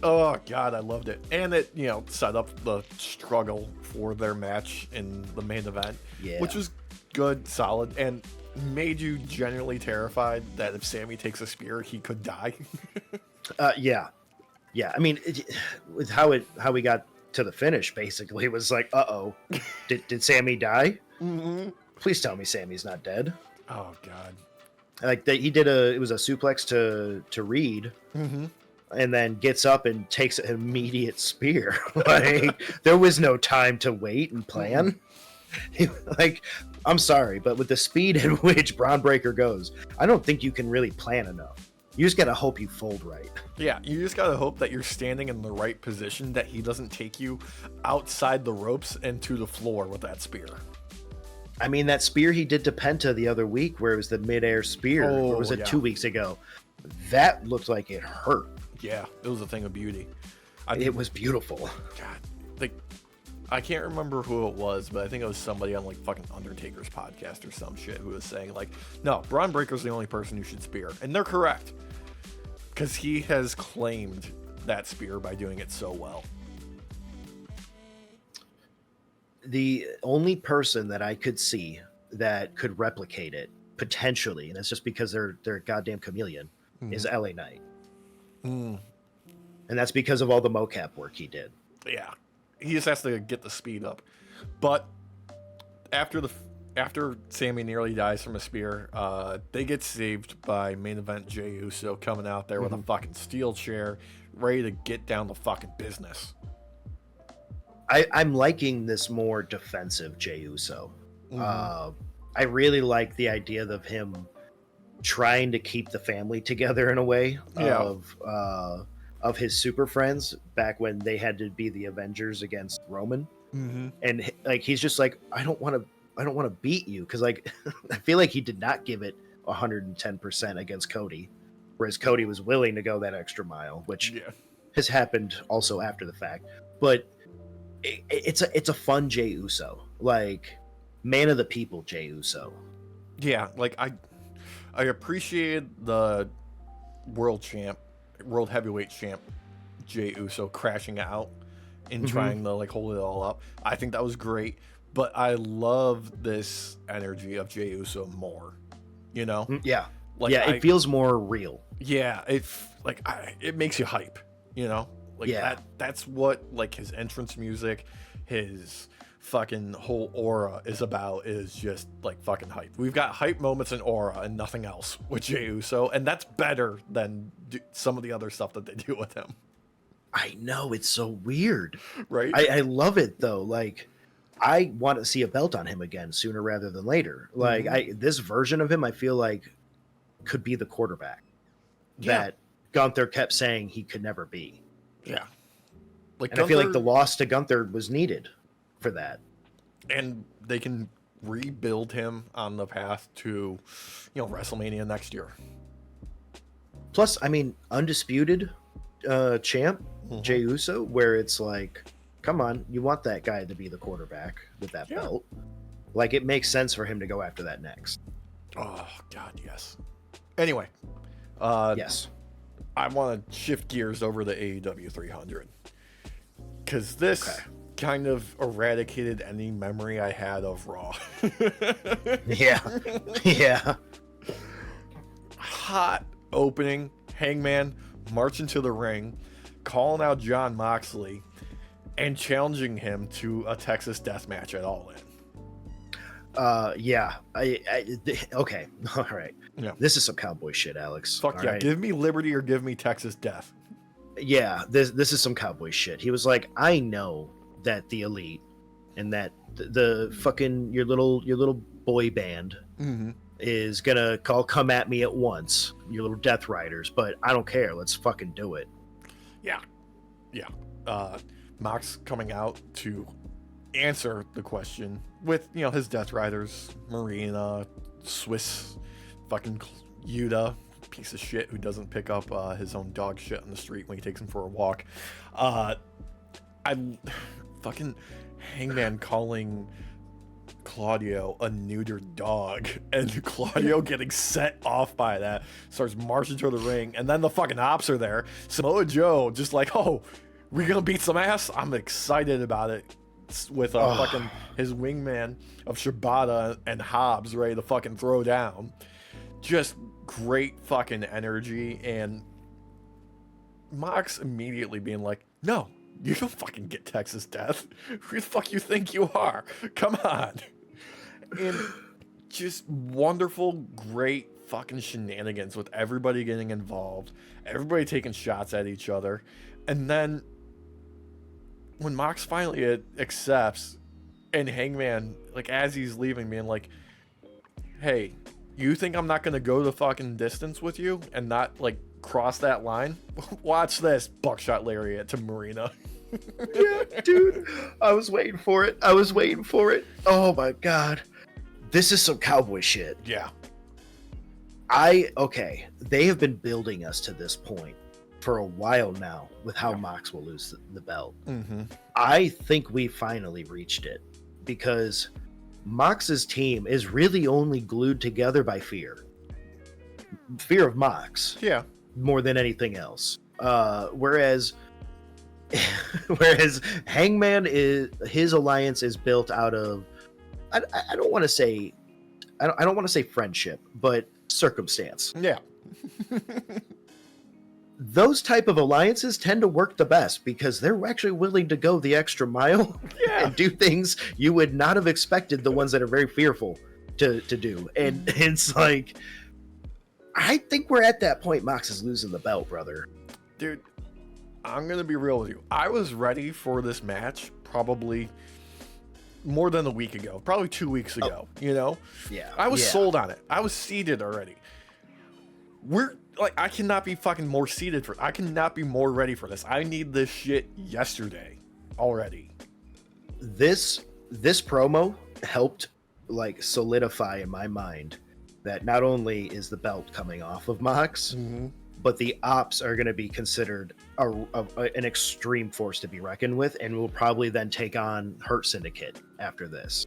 Oh god, I loved it. And it, you know, set up the struggle for their match in the main event, which was good, solid, and made you genuinely terrified that if Sammy takes a spear, he could die. Yeah. I mean, with how we got to the finish, basically, it was like, did Sammy die? Mm-hmm. Please tell me Sammy's not dead. Oh God. Like he did it was a suplex to Reed, Mm-hmm. and then gets up and takes an immediate spear. Like there was no time to wait and plan. Like, I'm sorry, but with the speed at which Braun Breaker goes, I don't think you can really plan enough. You just gotta hope you fold right. Yeah, you just gotta hope that you're standing in the right position, that he doesn't take you outside the ropes and to the floor with that spear. I mean, that spear he did to Penta the other week, where it was the midair spear, or was it yeah. 2 weeks ago? That looked like it hurt. Yeah, it was a thing of beauty. It was beautiful. God, like, I can't remember who it was, but I think it was somebody on like fucking Undertaker's podcast or some shit who was saying like, no, Braun Breaker's the only person who should spear, and they're correct, because he has claimed that spear by doing it so well. The only person that I could see that could replicate it potentially, and it's just because they're a goddamn chameleon, is LA Knight. And that's because of all the mocap work he did. Yeah, he just has to get the speed up. But after Sammy nearly dies from a spear, they get saved by main event Jey Uso coming out there with a fucking steel chair, ready to get down to fucking business. I'm liking this more defensive Jey Uso. I really like the idea of him trying to keep the family together in a way of his super friends back when they had to be the Avengers against Roman. And like he's just like, I don't want to beat you, because like I feel like he did not give it 110% against Cody, whereas Cody was willing to go that extra mile, which has happened also after the fact. But it's a fun Jey Uso, like man of the people Jey Uso. Yeah, like I appreciated the world heavyweight champ Jey Uso crashing out and trying to like hold it all up. I think that was great, but I love this energy of Jey Uso more. You know? Yeah. Like, it feels more real. Yeah, it makes you hype, you know? Like that's what like his entrance music, his fucking whole aura is about, is just like fucking hype. We've got hype moments in aura and nothing else with Jey Uso, and that's better than some of the other stuff that they do with him. I know, it's so weird. Right? I love it though. Like I want to see a belt on him again sooner rather than later. Like this version of him, I feel like could be the quarterback that Gunther kept saying he could never be. Yeah. Like and I feel like the loss to Gunther was needed for that. And they can rebuild him on the path to, WrestleMania next year. Plus, I mean, undisputed champ, Jey Uso, where it's like, come on, you want that guy to be the quarterback with that belt. Like, it makes sense for him to go after that next. Oh, God, yes. Anyway. Yes. I want to shift gears over the AEW 300. Because this kind of eradicated any memory I had of Raw. Yeah. Hot opening. Hangman marching to the ring, calling out Jon Moxley, and challenging him to a Texas death match at All In. Okay. All right. Yeah. This is some cowboy shit, Alex. Fuck yeah. Right? Give me liberty or give me Texas death. Yeah, this is some cowboy shit. He was like, I know that the Elite and that the fucking your little boy band is gonna come at me at once, your little Death Riders, but I don't care. Let's fucking do it. Yeah. Mox coming out to answer the question with his Death Riders, Marina, Swiss, fucking Yuta, piece of shit who doesn't pick up his own dog shit on the street when he takes him for a walk. I fucking Hangman calling Claudio a neutered dog, and Claudio getting set off by that, starts marching to the ring, and then the fucking ops are there. Samoa Joe just like, oh, we're gonna beat some ass. I'm excited about it. With fucking his wingman of Shibata and Hobbs ready to fucking throw down. Just great fucking energy, and Mox immediately being like, no, you don't fucking get Texas death. Who the fuck you think you are? Come on. And just wonderful, great fucking shenanigans with everybody getting involved, everybody taking shots at each other. And then when Mox finally accepts, and Hangman, like, as he's leaving, being like, hey, you think I'm not gonna go the fucking distance with you and not, like, cross that line? Watch this. Buckshot lariat to Marina. Yeah, dude. I was waiting for it. Oh my god. This is some cowboy shit. Yeah. Okay. They have been building us to this point for a while now with how Mox will lose the belt. Mm-hmm. I think we finally reached it because Mox's team is really only glued together by fear of Mox. Yeah. More than anything else. Whereas Hangman his alliance is built out of I don't want to say I don't want to say friendship, but circumstance. Yeah. Those type of alliances tend to work the best because they're actually willing to go the extra mile and do things you would not have expected the ones that are very fearful to do. And it's like, I think we're at that point. Mox is losing the belt, brother. Dude, I'm going to be real with you. I was ready for this match probably more than a week ago, probably 2 weeks ago, you know? Yeah. I was sold on it. I was seated already. I cannot be fucking more seated for it. I cannot be more ready for this. I need this shit yesterday already. This promo helped like solidify in my mind that not only is the belt coming off of Mox, but the Ops are going to be considered an extreme force to be reckoned with, and will probably then take on Hurt Syndicate after this.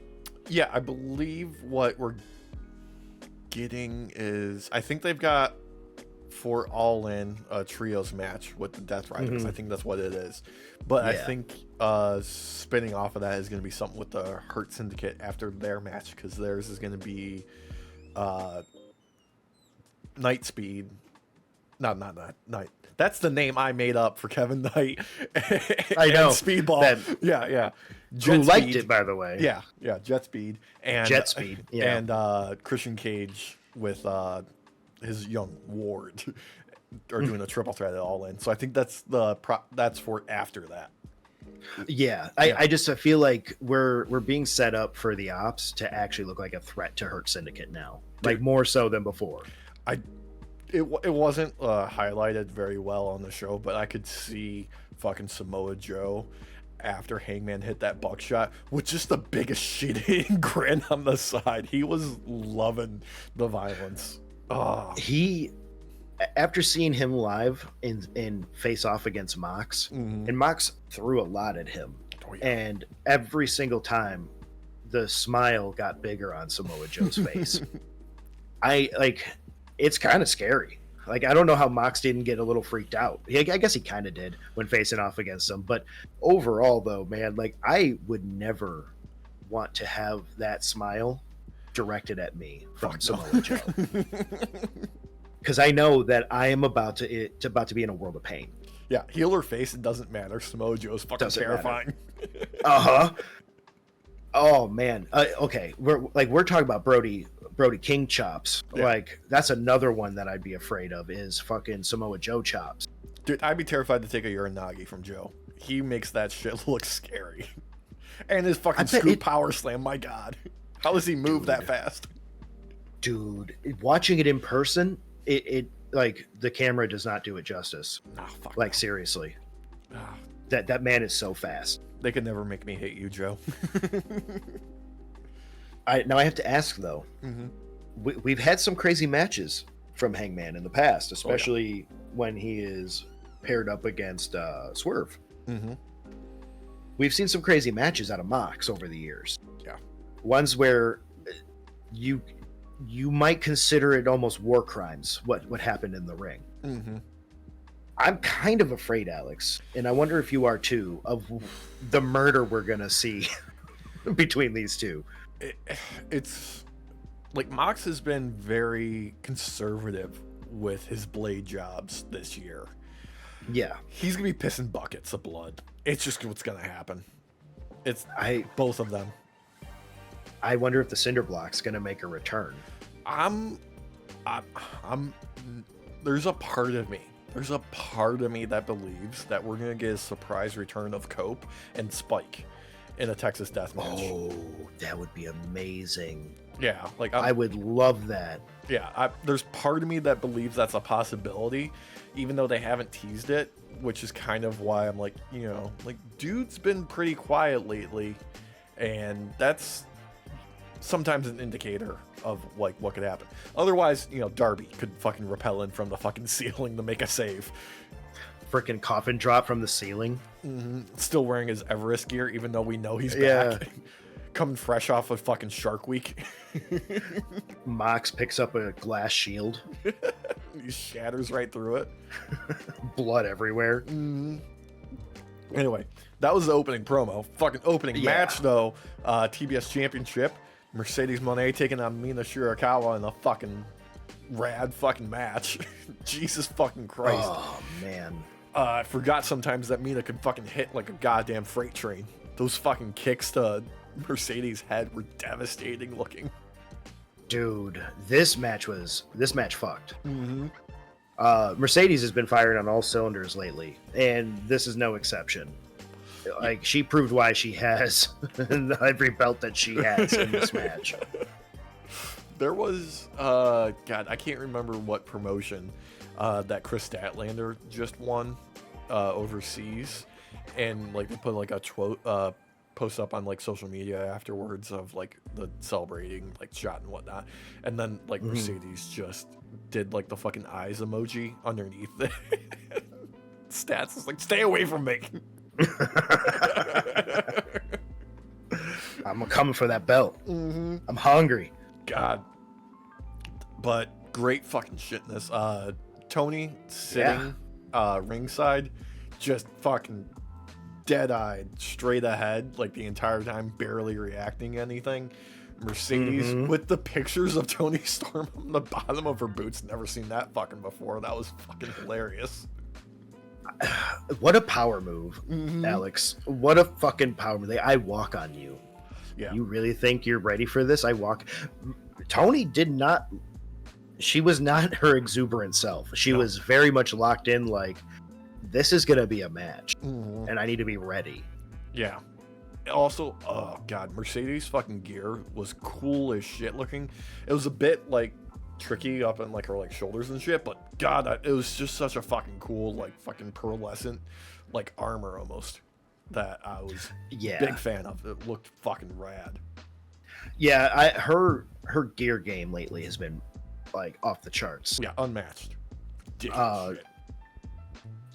Yeah, I believe what we're getting is, I think they've got for All In a trios match with the Death Riders. I think that's what it is. But I think spinning off of that is going to be something with the Hurt Syndicate after their match, because theirs is going to be Night Speed. Not Night. That's the name I made up for Kevin Knight. I know. Speedball. Yeah. Who liked it, by the way. Yeah. Jet Speed. And Jet Speed. Yeah. And Christian Cage with his young ward are doing a triple threat at All In. So I think that's that's for after that. Yeah. I feel like we're being set up for the Ops to actually look like a threat to Hurt Syndicate now. Like more so than before. It wasn't highlighted very well on the show, but I could see fucking Samoa Joe after Hangman hit that buckshot with just the biggest shit-eating grin on the side. He was loving the violence. Oh. After seeing him live in face off against Mox, and Mox threw a lot at him, and every single time the smile got bigger on Samoa Joe's face. It's kind of scary. Like, I don't know how Mox didn't get a little freaked out. I guess he kind of did when facing off against him. But overall, though, man, like, I would never want to have that smile directed at me from Samoa Joe. Because I know that I am about to be in a world of pain. Yeah, heel or face, it doesn't matter. Samoa Joe's fucking terrifying. Oh man. Okay, we're talking about Brody King chops. Yeah. Like, that's another one that I'd be afraid of is fucking Samoa Joe chops. Dude, I'd be terrified to take a Uranagi from Joe. He makes that shit look scary. And his fucking scoop power slam, my god. How does he move that fast? Dude, watching it in person, it like, the camera does not do it justice. Like, seriously. That man is so fast. They could never make me hate you, Joe. Now I have to ask, though. We've had some crazy matches from Hangman in the past, especially when he is paired up against Swerve. We've seen some crazy matches out of Mox over the years. Yeah. Ones where you might consider it almost war crimes, what happened in the ring. I'm kind of afraid, Alex, and I wonder if you are too, of the murder we're going to see between these two. It's like Mox has been very conservative with his blade jobs this year. Yeah. He's going to be pissing buckets of blood. It's just what's going to happen. Both of them. I wonder if the Cinder Block's going to make a return. I'm there's a part of me. There's a part of me that believes that we're gonna get a surprise return of Cope and Spike in a Texas Deathmatch. Oh, that would be amazing. Yeah, like I would love that. Yeah, there's part of me that believes that's a possibility, even though they haven't teased it, which is kind of why I'm like, like dude's been pretty quiet lately, and that's sometimes an indicator of like what could happen. Otherwise, Darby could fucking rappel in from the fucking ceiling to make a save. Freaking coffin drop from the ceiling. Still wearing his Everest gear, even though we know he's back. Coming fresh off of fucking Shark Week. Mox picks up a glass shield. He shatters right through it. Blood everywhere. Anyway, that was the opening promo. Fucking opening match, though. TBS Championship. Mercedes Moné taking on Mina Shirakawa in a fucking rad fucking match. Jesus fucking Christ. Oh, man. I forgot sometimes that Mina can fucking hit like a goddamn freight train. Those fucking kicks to Mercedes' head were devastating looking. Dude, this match fucked. Mercedes has been firing on all cylinders lately, and this is no exception. Like, she proved why she has every belt that she has in this match. There was, God, I can't remember what promotion that Chris Statlander just won overseas, and like they put like a post up on like social media afterwards of like the celebrating like shot and whatnot, and then like Mercedes just did like the fucking eyes emoji underneath the stats. It's like, stay away from me. I'm coming for that belt. I'm hungry. God. But great fucking shit in this. Tony sitting ringside, just fucking dead-eyed, straight ahead, like the entire time, barely reacting to anything. Mercedes with the pictures of Tony Storm on the bottom of her boots. Never seen that fucking before. That was fucking hilarious. What a power move, Alex. What a fucking power move. I walk on you. Yeah. You really think you're ready for this? Tony did not. She was not her exuberant self. She was very much locked in, like, this is going to be a match, and I need to be ready. Yeah. Also, oh god, Mercedes fucking gear was cool as shit looking. It was a bit like tricky up in like her like shoulders and shit, but god, it was just such a fucking cool like fucking pearlescent like armor almost that I was big fan of. It looked fucking rad. Yeah, her gear game lately has been like off the charts. Yeah, unmatched. Shit.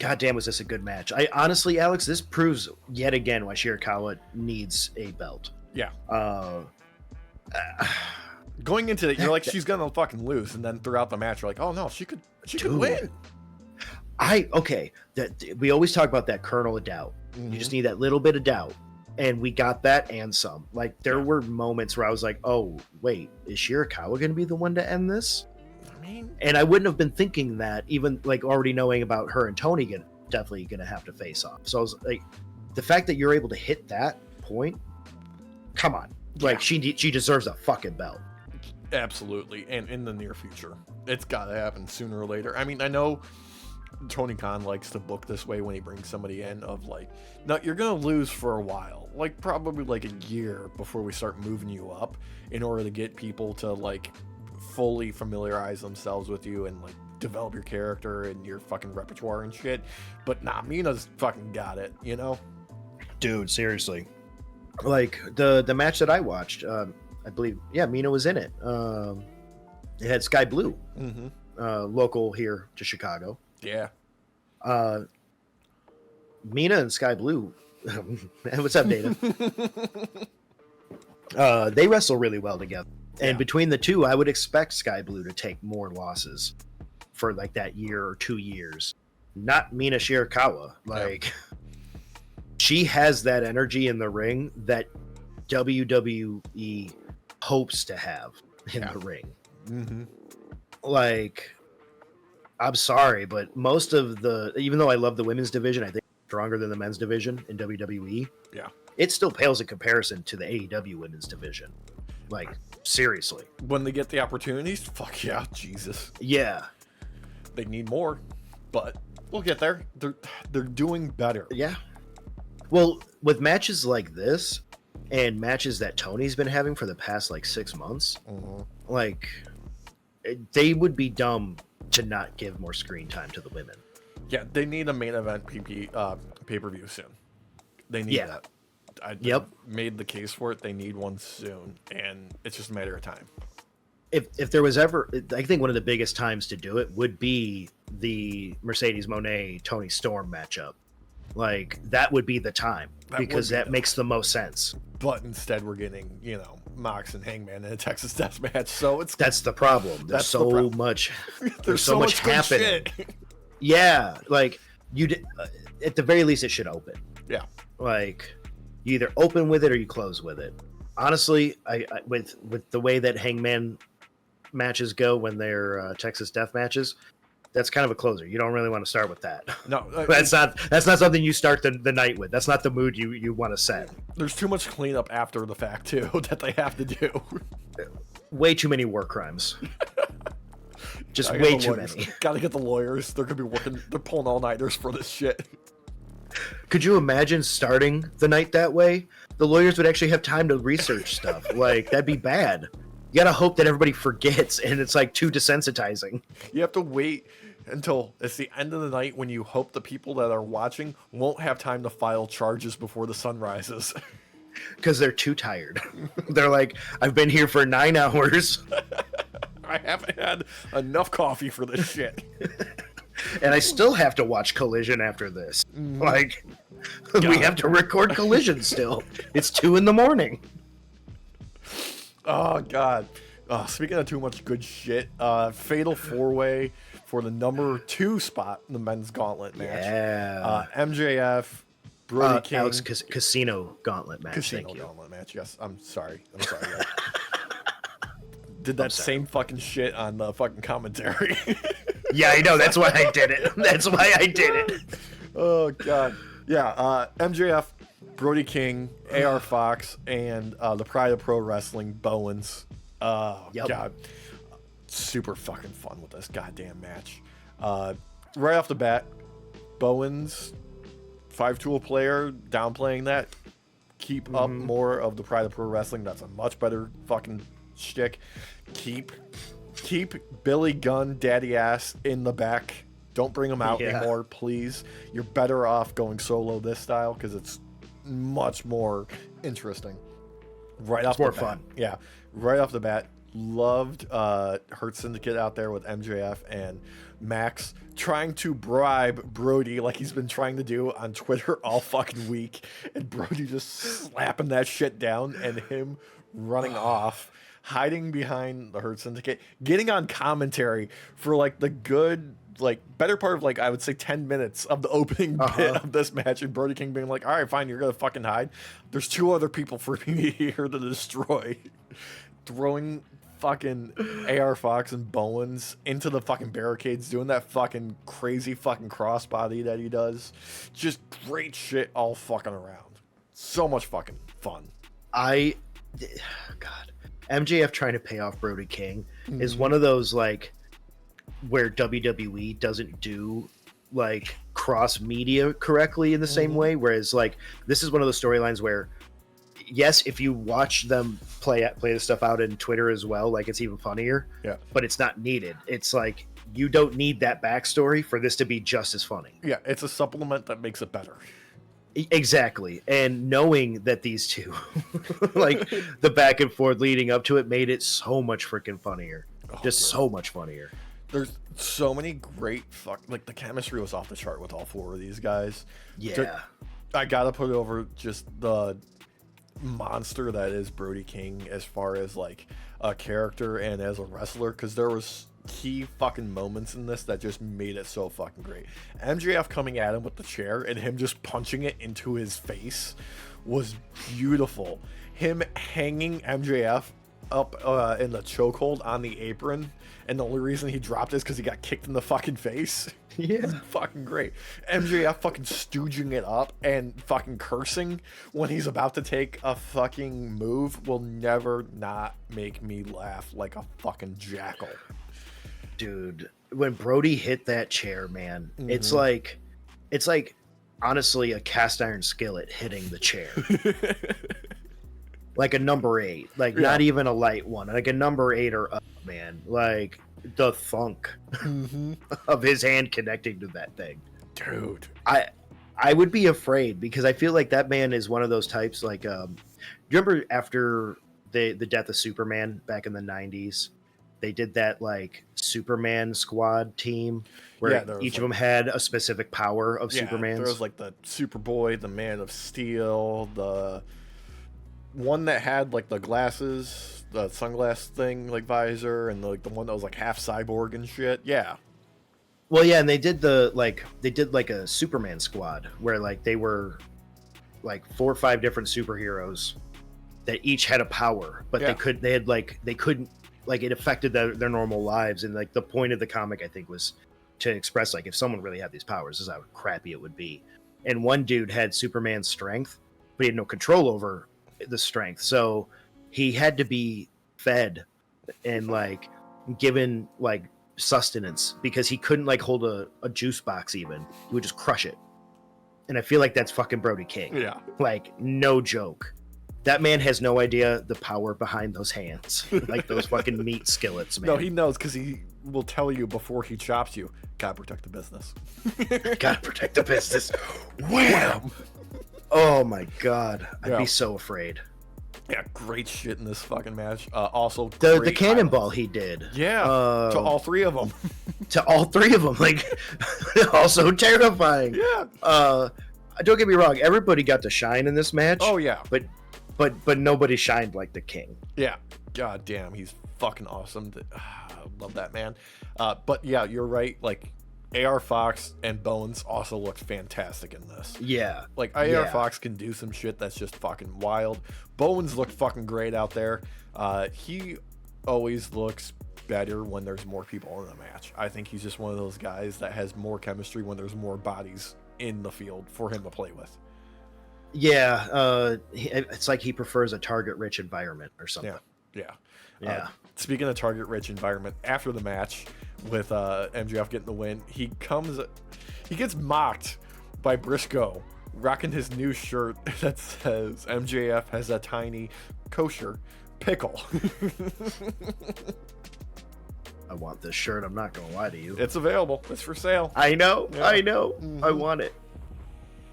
God damn, was this a good match? I honestly, Alex, this proves yet again why Shirakawa needs a belt. Yeah. Going into it, you're like, she's gonna fucking lose, and then throughout the match, you're like, oh no, she could win. We always talk about that kernel of doubt. You just need that little bit of doubt, and we got that and some. Like, there were moments where I was like, oh wait, is Shirakawa gonna be the one to end this? And I wouldn't have been thinking that, even like already knowing about her and Tony definitely gonna have to face off. So I was like, the fact that you're able to hit that point, come on, like she deserves a fucking belt. Absolutely, and in the near future, it's gotta happen sooner or later. I mean, I know Tony Khan likes to book this way when he brings somebody in of like, no, you're gonna lose for a while, like probably like a year before we start moving you up, in order to get people to like fully familiarize themselves with you and like develop your character and your fucking repertoire and shit. But nah, Mina's fucking got it, Dude, seriously. Like the match that I watched, I believe, Mina was in it. It had Sky Blue, local here to Chicago. Yeah. Mina and Sky Blue. What's up, Data? They wrestle really well together. And between the two, I would expect Sky Blue to take more losses for like that year or 2 years. Not Mina Shirakawa. Like, she has that energy in the ring that WWE hopes to have in the ring. Like, I'm sorry, but most of even though I love the women's division, I think it's stronger than the men's division in WWE. Yeah. It still pales in comparison to the AEW women's division. Like, seriously. When they get the opportunities, fuck yeah, Jesus. Yeah. They need more, but we'll get there. They're doing better. Yeah. Well, with matches like this and matches that Tony's been having for the past like 6 months, like they would be dumb to not give more screen time to the women. Yeah, they need a main event pay-per-view soon. They need that. I made the case for it. They need one soon, and it's just a matter of time. If there was ever, I think one of the biggest times to do it would be the Mercedes Moné Tony Storm matchup. Like, that would be the time, because that makes the most sense. But instead, we're getting, Mox and Hangman in a Texas Deathmatch. So that's the problem. There's so much. There's so much happening. Yeah, like at the very least, it should open. Yeah, like you either open with it or you close with it. Honestly, I with the way that Hangman matches go when they're Texas Death matches, that's kind of a closer. You don't really want to start with that. No, that's not something you start the night with. That's not the mood you want to set. There's too much cleanup after the fact too that they have to do. Way too many war crimes. Just way too many. Gotta get the lawyers. They're gonna be working. They're pulling all-nighters for this shit. Could you imagine starting the night that way? The lawyers would actually have time to research stuff. Like, that'd be bad. You gotta hope that everybody forgets, and it's like too desensitizing. You have to wait until it's the end of the night when you hope the people that are watching won't have time to file charges before the sun rises. Because they're too tired. They're like, I've been here for 9 hours. I haven't had enough coffee for this shit. And I still have to watch Collision after this. Like, we have to record Collision still. It's 2 a.m. Oh, God. Speaking of too much good shit, Fatal 4-Way for the number 2 spot in the men's gauntlet match. Yeah. MJF, Brody King. Alex, Casino Gauntlet match. Casino Gauntlet match, yes. I'm sorry. Did that same fucking shit on the fucking commentary. Yeah, I know. That's why I did it. Oh, God. Yeah, MJF, Brody King, AR Fox, and the Pride of Pro Wrestling, Bowens. God. Super fucking fun with this goddamn match. Right off the bat, Bowens, 5-tool player, downplaying that. Keep up more of the Pride of Pro Wrestling. That's a much better fucking shtick. Keep Billy Gunn, daddy ass, in the back. Don't bring him out anymore, please. You're better off going solo this style because it's much more interesting. Right off the bat. Fun. Yeah, right off the bat. Loved Hurt Syndicate out there with MJF and Max trying to bribe Brody like he's been trying to do on Twitter all fucking week, and Brody just slapping that shit down and him running off, hiding behind the Hurt Syndicate, getting on commentary for like the good, like better part of like I would say 10 minutes of the opening bit of this match, and Brody King being like, all right, fine, you're gonna fucking hide. There's 2 other people for me here to destroy. Throwing fucking AR Fox and Bowens into the fucking barricades, doing that fucking crazy fucking crossbody that he does. Just great shit all fucking around. So much fucking fun. God, MJF trying to pay off Brody King is one of those like where WWE doesn't do like cross media correctly in the same way, whereas like this is one of those storylines where yes, if you watch them play the stuff out in Twitter as well, like it's even funnier. Yeah. But it's not needed. It's like you don't need that backstory for this to be just as funny. Yeah, it's a supplement that makes it better. Exactly. And knowing that these two, like the back and forth leading up to it, made it so much freaking funnier. So much funnier. There's so many great like the chemistry was off the chart with all 4 of these guys. Yeah. I gotta put it over just the monster that is Brody King as far as like a character and as a wrestler, because there was key fucking moments in this that just made it so fucking great. MJF coming at him with the chair and him just punching it into his face was beautiful. Him hanging MJF up in the chokehold on the apron, and the only reason he dropped is because he got kicked in the fucking face. Yeah. Fucking great. MJF fucking stooging it up and fucking cursing when he's about to take a fucking move will never not make me laugh like a fucking jackal. Dude, when Brody hit that chair, man, it's like honestly a cast iron skillet hitting the chair. Like a number 8, like not even a light one, like a number 8 or up, man. Like the thunk of his hand connecting to that thing. Dude. I would be afraid because I feel like that man is one of those types like do you remember after the death of Superman back in the 90s? They did that like Superman squad team where each of them had a specific power of Superman's. There was like the Superboy, the Man of Steel, the one that had like the glasses, the sunglass thing, like visor, and like the one that was like half cyborg and shit. Yeah. Well, yeah, and they did like a Superman squad where like they were like 4 or 5 different superheroes that each had a power, but they couldn't like it affected their normal lives. And like the point of the comic, I think, was to express like if someone really had these powers, this is how crappy it would be. And one dude had Superman's strength, but he had no control over the strength, so he had to be fed and like given like sustenance because he couldn't like hold a juice box even. He would just crush it. And I feel like that's fucking Brody King. Yeah. Like, no joke. That man has no idea the power behind those hands. Like those fucking meat skillets, man. No, he knows because he will tell you before he chops you, gotta protect the business. Gotta protect the business. Wham! Oh my god. I'd be so afraid. Yeah, great shit in this fucking match. Also, the cannonball he did. Yeah, to all 3 of them. To all 3 of them. Like, also terrifying. Yeah. Don't get me wrong. Everybody got to shine in this match. Oh, yeah. But nobody shined like the King. Yeah. God damn, he's fucking awesome. I love that man. But yeah, you're right. Like, AR Fox and Bones also looked fantastic in this. Yeah. Like, AR Fox can do some shit that's just fucking wild. Bones looked fucking great out there. He always looks better when there's more people in the match. I think he's just one of those guys that has more chemistry when there's more bodies in the field for him to play with. Yeah. It's like he prefers a target-rich environment or something. Yeah. Speaking of target-rich environment, after the match with MJF getting the win, he gets mocked by Briscoe rocking his new shirt that says MJF has a tiny kosher pickle. I want this shirt. I'm not gonna lie to you. It's available. It's for sale. I know. Yeah. I know. Mm-hmm. I want it.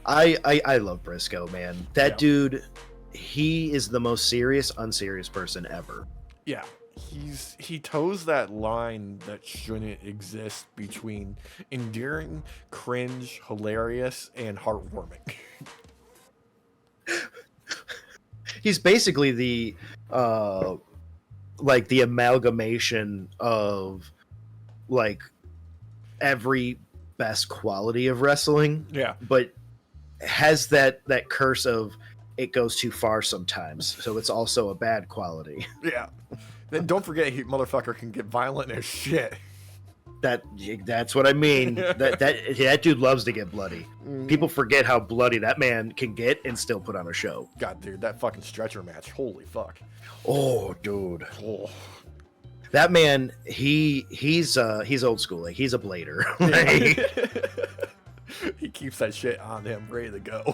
I love Briscoe, man. That dude, he is the most unserious person ever. Yeah. He toes that line that shouldn't exist between endearing, cringe, hilarious, and heartwarming. He's basically the like the amalgamation of like every best quality of wrestling. Yeah. But has that curse of it goes too far sometimes. So it's also a bad quality. Yeah. Then don't forget, motherfucker can get violent as shit. That's what I mean. that dude loves to get bloody. People forget how bloody that man can get and still put on a show. God, dude, that fucking stretcher match. Holy fuck. Oh, dude. Oh. That man, he's old school. Like, he's a blader. He keeps that shit on him, ready to go.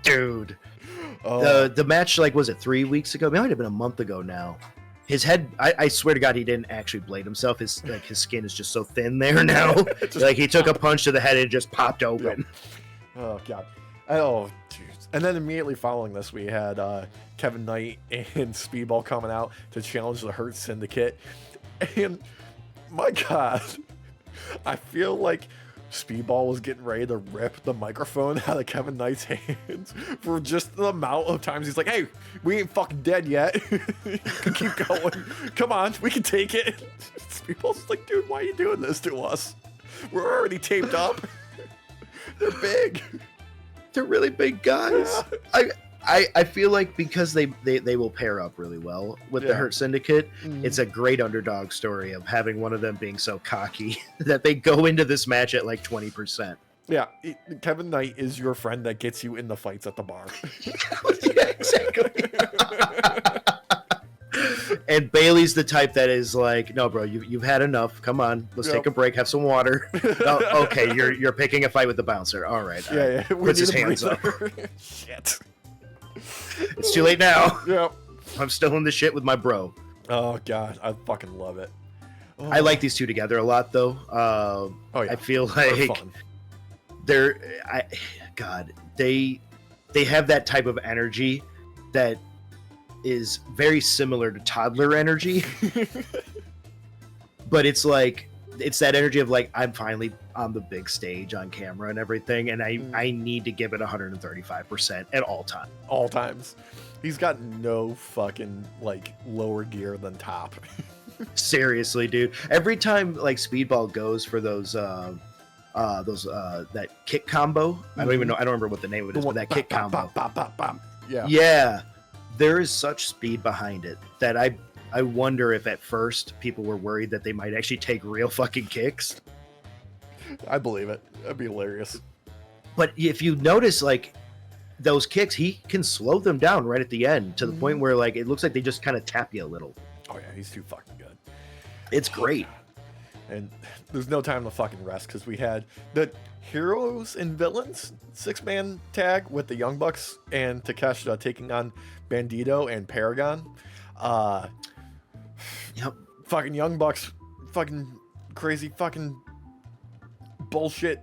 Dude. The match, like, was it 3 weeks ago? It might have been a month ago now. His head, I swear to God, he didn't actually blade himself. His skin is just so thin there now. Like, he took a punch to the head and it just popped open. Yep. Oh, God. Oh, jeez. And then immediately following this, we had Kevin Knight and Speedball coming out to challenge the Hurt Syndicate. And, my God, I feel like Speedball was getting ready to rip the microphone out of Kevin Knight's hands for just the amount of times he's like, hey, we ain't fucking dead yet. You can keep going. Come on, we can take it. Speedball's like, dude, why are you doing this to us? We're already taped up. They're big. They're really big guys. Yeah. I feel like because they will pair up really well with the Hurt Syndicate, it's a great underdog story of having one of them being so cocky that they go into this match at like 20%. Yeah, Kevin Knight is your friend that gets you in the fights at the bar. Yeah, exactly. And Bailey's the type that is like, no, bro, you've had enough. Come on, let's take a break, have some water. Oh, okay, you're picking a fight with the bouncer. All right. Yeah. Puts his hands up. Shit. It's too late now. Yep. I'm still in the shit with my bro. Oh god, I fucking love it. Oh. I like these two together a lot, though. I feel like they have that type of energy that is very similar to toddler energy. But it's like, it's that energy of like, I'm finally on the big stage on camera and everything, and I need to give it 135% at all times. All times. He's got no fucking like lower gear than top. Seriously, dude. Every time like Speedball goes for those that kick combo, I don't remember what the name of it is, but that kick combo. Yeah. Yeah. There is such speed behind it that I wonder if at first people were worried that they might actually take real fucking kicks. I believe it. That'd be hilarious. But if you notice, like, those kicks, he can slow them down right at the end to the point where, like, it looks like they just kind of tap you a little. Oh, yeah, he's too fucking good. It's great. And there's no time to fucking rest because we had the Heroes and Villains 6-man tag with the Young Bucks and Takeshita taking on Bandito and Paragon. Yep. Fucking Young Bucks, fucking crazy fucking bullshit.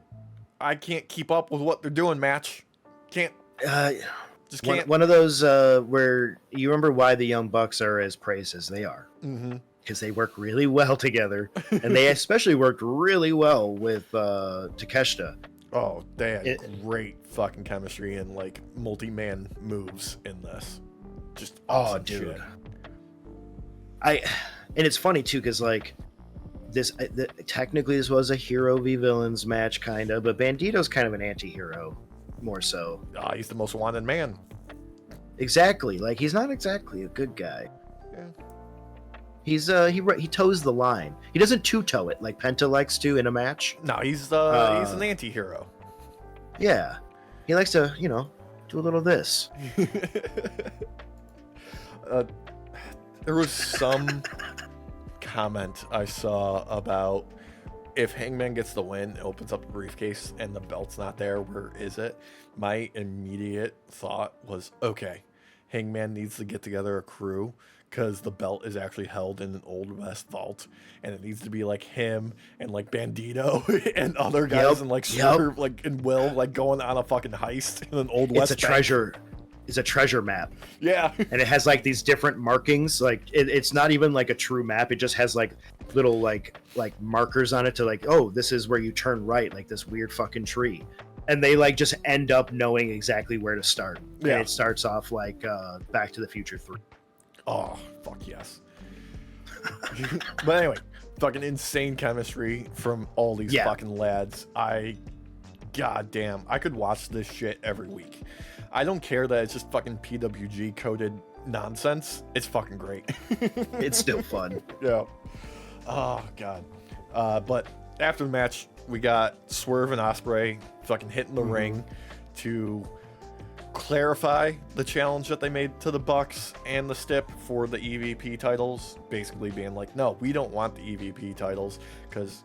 I can't keep up with what they're doing, match. Can't. Just can't. One of those where you remember why the Young Bucks are as praised as they are. Because they work really well together, and they especially worked really well with Takeshita. Oh, they had great fucking chemistry and like multi-man moves in this. Just awesome shit. And it's funny too, because like this, technically this was a hero v villains match, kind of, but Bandito's kind of an anti-hero, more so. He's the most wanted man. Exactly. Like, he's not exactly a good guy. Yeah. He's he toes the line. He doesn't two-toe it like Penta likes to in a match. No, he's an anti-hero. Yeah. He likes to, do a little of this. There was some comment I saw about if Hangman gets the win, it opens up the briefcase and the belt's not there, where is it? My immediate thought was, okay, Hangman needs to get together a crew because the belt is actually held in an Old West vault, and it needs to be like him and like Bandito and other guys and like Swerve, like and Will, like going on a fucking heist in an Old West. It's a treasure. It's a treasure map. Yeah. And it has like these different markings. Like it's not even like a true map. It just has like little like markers on it to like, oh, this is where you turn right, like this weird fucking tree. And they like just end up knowing exactly where to start. Yeah. And it starts off like Back to the Future 3. Oh, fuck yes. But anyway, fucking insane chemistry from all these fucking lads. Goddamn, I could watch this shit every week. I don't care that it's just fucking PWG coded nonsense. It's fucking great. It's still fun. Yeah. Oh, God. But after the match, we got Swerve and Ospreay fucking hitting the ring to clarify the challenge that they made to the Bucks and the Stip for the EVP titles. Basically being like, no, we don't want the EVP titles because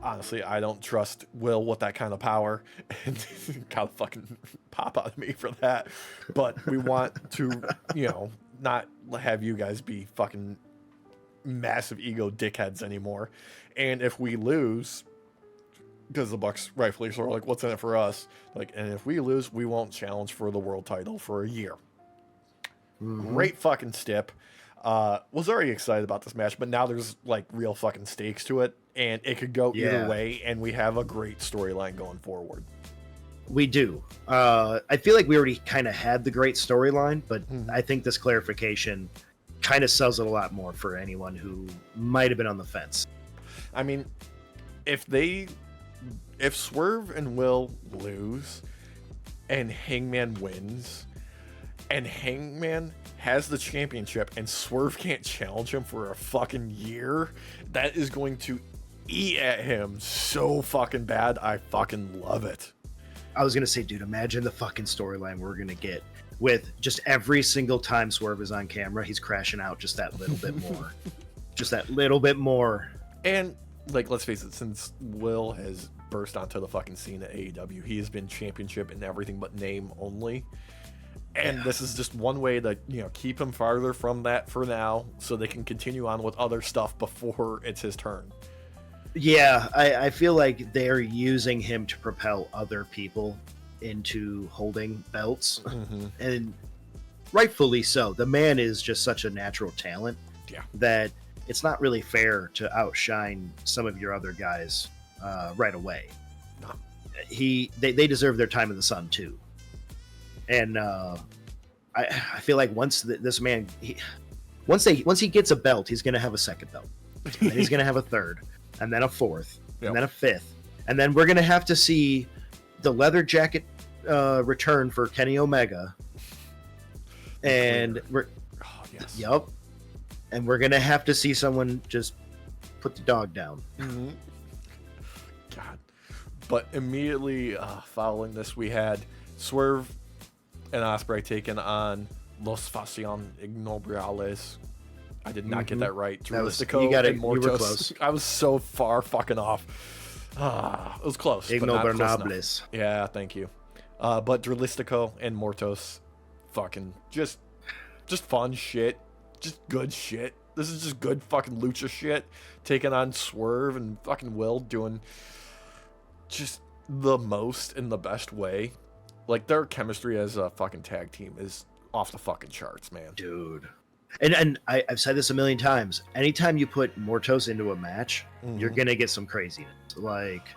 honestly, I don't trust Will with that kind of power, and kind of fucking pop out of me for that. But we want to, not have you guys be fucking massive ego dickheads anymore. And if we lose, because the Bucks rightfully sort of like, what's in it for us? Like, and if we lose, we won't challenge for the world title for a year. Great fucking Stip. Was already excited about this match, but now there's like real fucking stakes to it, and it could go either way, and we have a great storyline going forward. We do. I feel like we already kind of had the great storyline, but I think this clarification kind of sells it a lot more for anyone who might have been on the fence. I mean, if Swerve and Will lose and Hangman wins, and Hangman has the championship and Swerve can't challenge him for a fucking year, that is going to eat at him so fucking bad. I fucking love it. I was gonna say, dude, imagine the fucking storyline we're gonna get with just every single time Swerve is on camera, he's crashing out just that little bit more. Just that little bit more. And, like, let's face it, since Will has burst onto the fucking scene at AEW, he has been championship in everything but name only. And this is just one way to, you know, keep him farther from that for now so they can continue on with other stuff before it's his turn. Yeah, I feel like they're using him to propel other people into holding belts. And rightfully so. The man is just such a natural talent that it's not really fair to outshine some of your other guys right away. No. They deserve their time in the sun too. And I feel like once this man, once he gets a belt, he's gonna have a second belt, and then he's gonna have a third, and then a fourth, and then a fifth, and then we're gonna have to see the leather jacket return for Kenny Omega, and and we're gonna have to see someone just put the dog down. God, but immediately following this, we had Swerve and Ospreay taking on Los Fascion Ignobrables. I did not get that right. Dralistico and Mortos. You were close. I was so far fucking off. It was close. Ignobrables. Yeah, thank you. But Dralistico and Mortos, fucking just fun shit. Just good shit. This is just good fucking lucha shit. Taking on Swerve and fucking Will doing just the most in the best way. Like, their chemistry as a fucking tag team is off the fucking charts, man. Dude. And I've said this a million times. Anytime you put Mortos into a match, you're going to get some craziness. Like,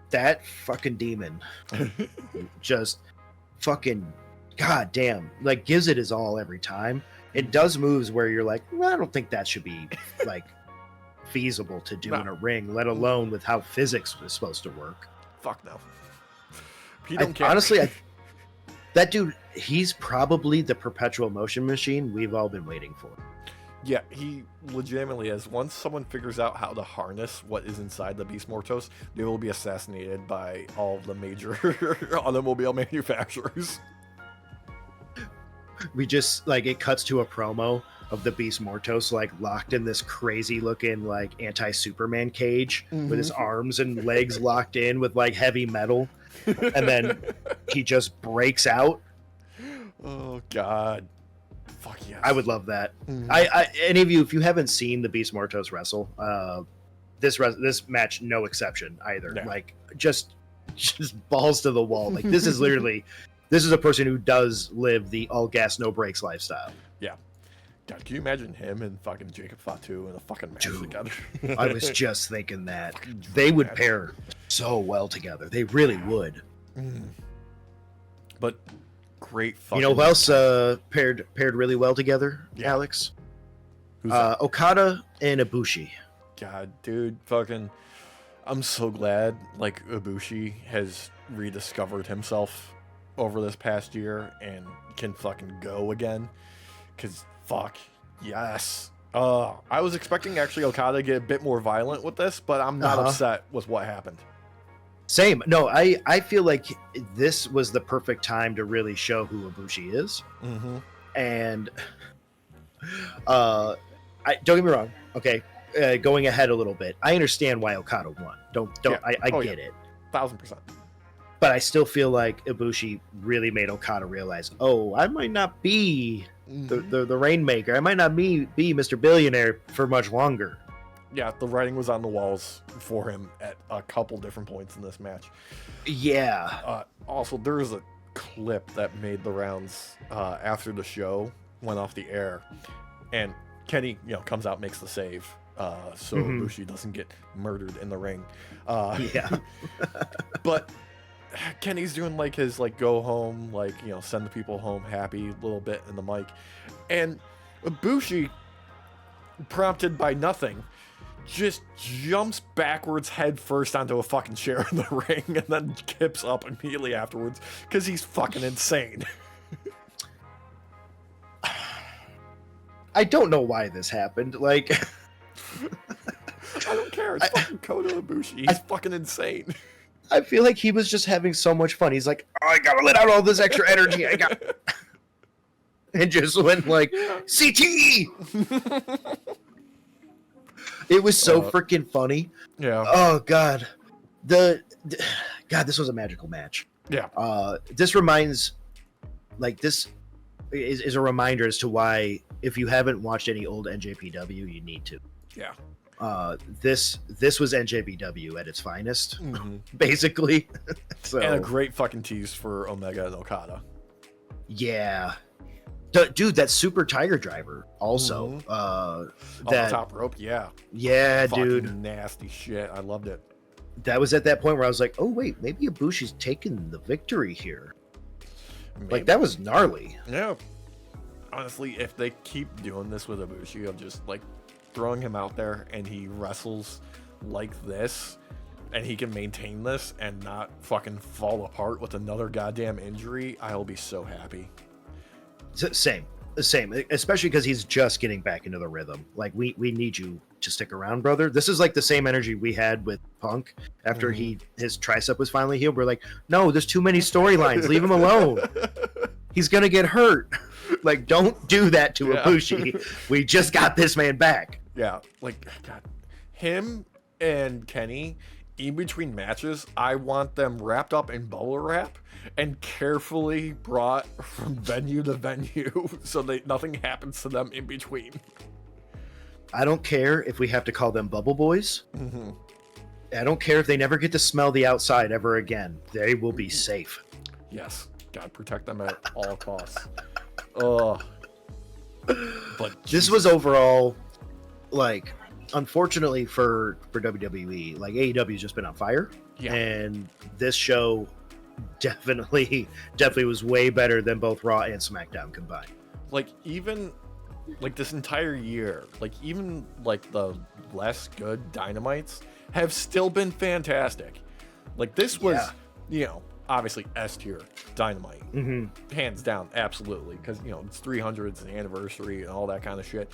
that fucking demon just fucking, goddamn, like, gives it his all every time. It does moves where you're like, well, I don't think that should be, like, feasible to do in a ring, let alone with how physics is supposed to work. Fuck no. He don't care. Honestly, that dude, he's probably the perpetual motion machine we've all been waiting for. Yeah, he legitimately is. Once someone figures out how to harness what is inside the Beast Mortos, they will be assassinated by all the major automobile manufacturers. We just, like, it cuts to a promo of the Beast Mortos, like, locked in this crazy looking, like, anti-Superman cage with his arms and legs locked in with, like, heavy metal. And then he just breaks out. Oh, God. Fuck yes. I would love that. Any of you, if you haven't seen the Beast Mortos wrestle, this match, no exception either. Yeah. Like, just balls to the wall. Like, this is literally, this is a person who does live the all gas, no brakes lifestyle. Yeah. God, can you imagine him and fucking Jacob Fatu in a fucking match together? I was just thinking that. They would pair so well together. They really would. But great fucking... You know who else paired really well together, Alex? Who's that? Okada and Ibushi. God, dude, fucking... I'm so glad, like, Ibushi has rediscovered himself over this past year and can fucking go again. Because... Fuck. Yes. I was expecting actually Okada to get a bit more violent with this, but I'm not upset with what happened. Same. No, I feel like this was the perfect time to really show who Ibushi is. And don't get me wrong. Okay. Going ahead a little bit. I understand why Okada won. I get it. 1000%. But I still feel like Ibushi really made Okada realize, oh, I might not be the Rainmaker. I might not be Mr. Billionaire for much longer. Yeah, the writing was on the walls for him at a couple different points in this match. Yeah. Also, there was a clip that made the rounds after the show went off the air, and Kenny, comes out, makes the save, so Ibushi doesn't get murdered in the ring. But Kenny's doing like his go home, send the people home happy little bit in the mic, and Ibushi, prompted by nothing, just jumps backwards head first onto a fucking chair in the ring and then kips up immediately afterwards because he's fucking insane. I don't know why this happened. Like, I don't care. It's fucking Kota Ibushi. He's fucking insane. I feel like he was just having so much fun. He's like, oh, I gotta let out all this extra energy I got. And just went like, CT! It was so freaking funny. Yeah. Oh, God. God, this was a magical match. Yeah. This reminds, like, this is a reminder as to why, if you haven't watched any old NJPW, you need to. Yeah. This was NJPW at its finest, basically. So, and a great fucking tease for Omega and Okada. Yeah. Dude, that Super Tiger Driver also. On the top rope, yeah. Yeah, fucking dude. Nasty shit. I loved it. That was at that point where I was like, oh, wait, maybe Ibushi's taking the victory here. Maybe. Like, that was gnarly. Yeah. Honestly, if they keep doing this with Ibushi of just, like, throwing him out there and he wrestles like this and he can maintain this and not fucking fall apart with another goddamn injury, I'll be so happy. Same, especially because he's just getting back into the rhythm. Like, we need you to stick around, brother. This is like the same energy we had with Punk after his tricep was finally healed. We're like, no, there's too many storylines. Leave him alone. He's gonna get hurt. Like, don't do that to Ibushi. We just got this man back. Yeah, like, God, him and Kenny, in between matches, I want them wrapped up in bubble wrap and carefully brought from venue to venue so that nothing happens to them in between. I don't care if we have to call them Bubble Boys. I don't care if they never get to smell the outside ever again. They will be safe. Yes, God protect them at all costs. Ugh. But this was overall, like, unfortunately for WWE, like, AEW's just been on fire. Yeah. And this show definitely was way better than both Raw and SmackDown combined. Like, even like this entire year, like, even like the less good Dynamites have still been fantastic. Like, this was, you know, obviously S tier Dynamite, hands down, absolutely, because, you know, it's 300th anniversary and all that kind of shit.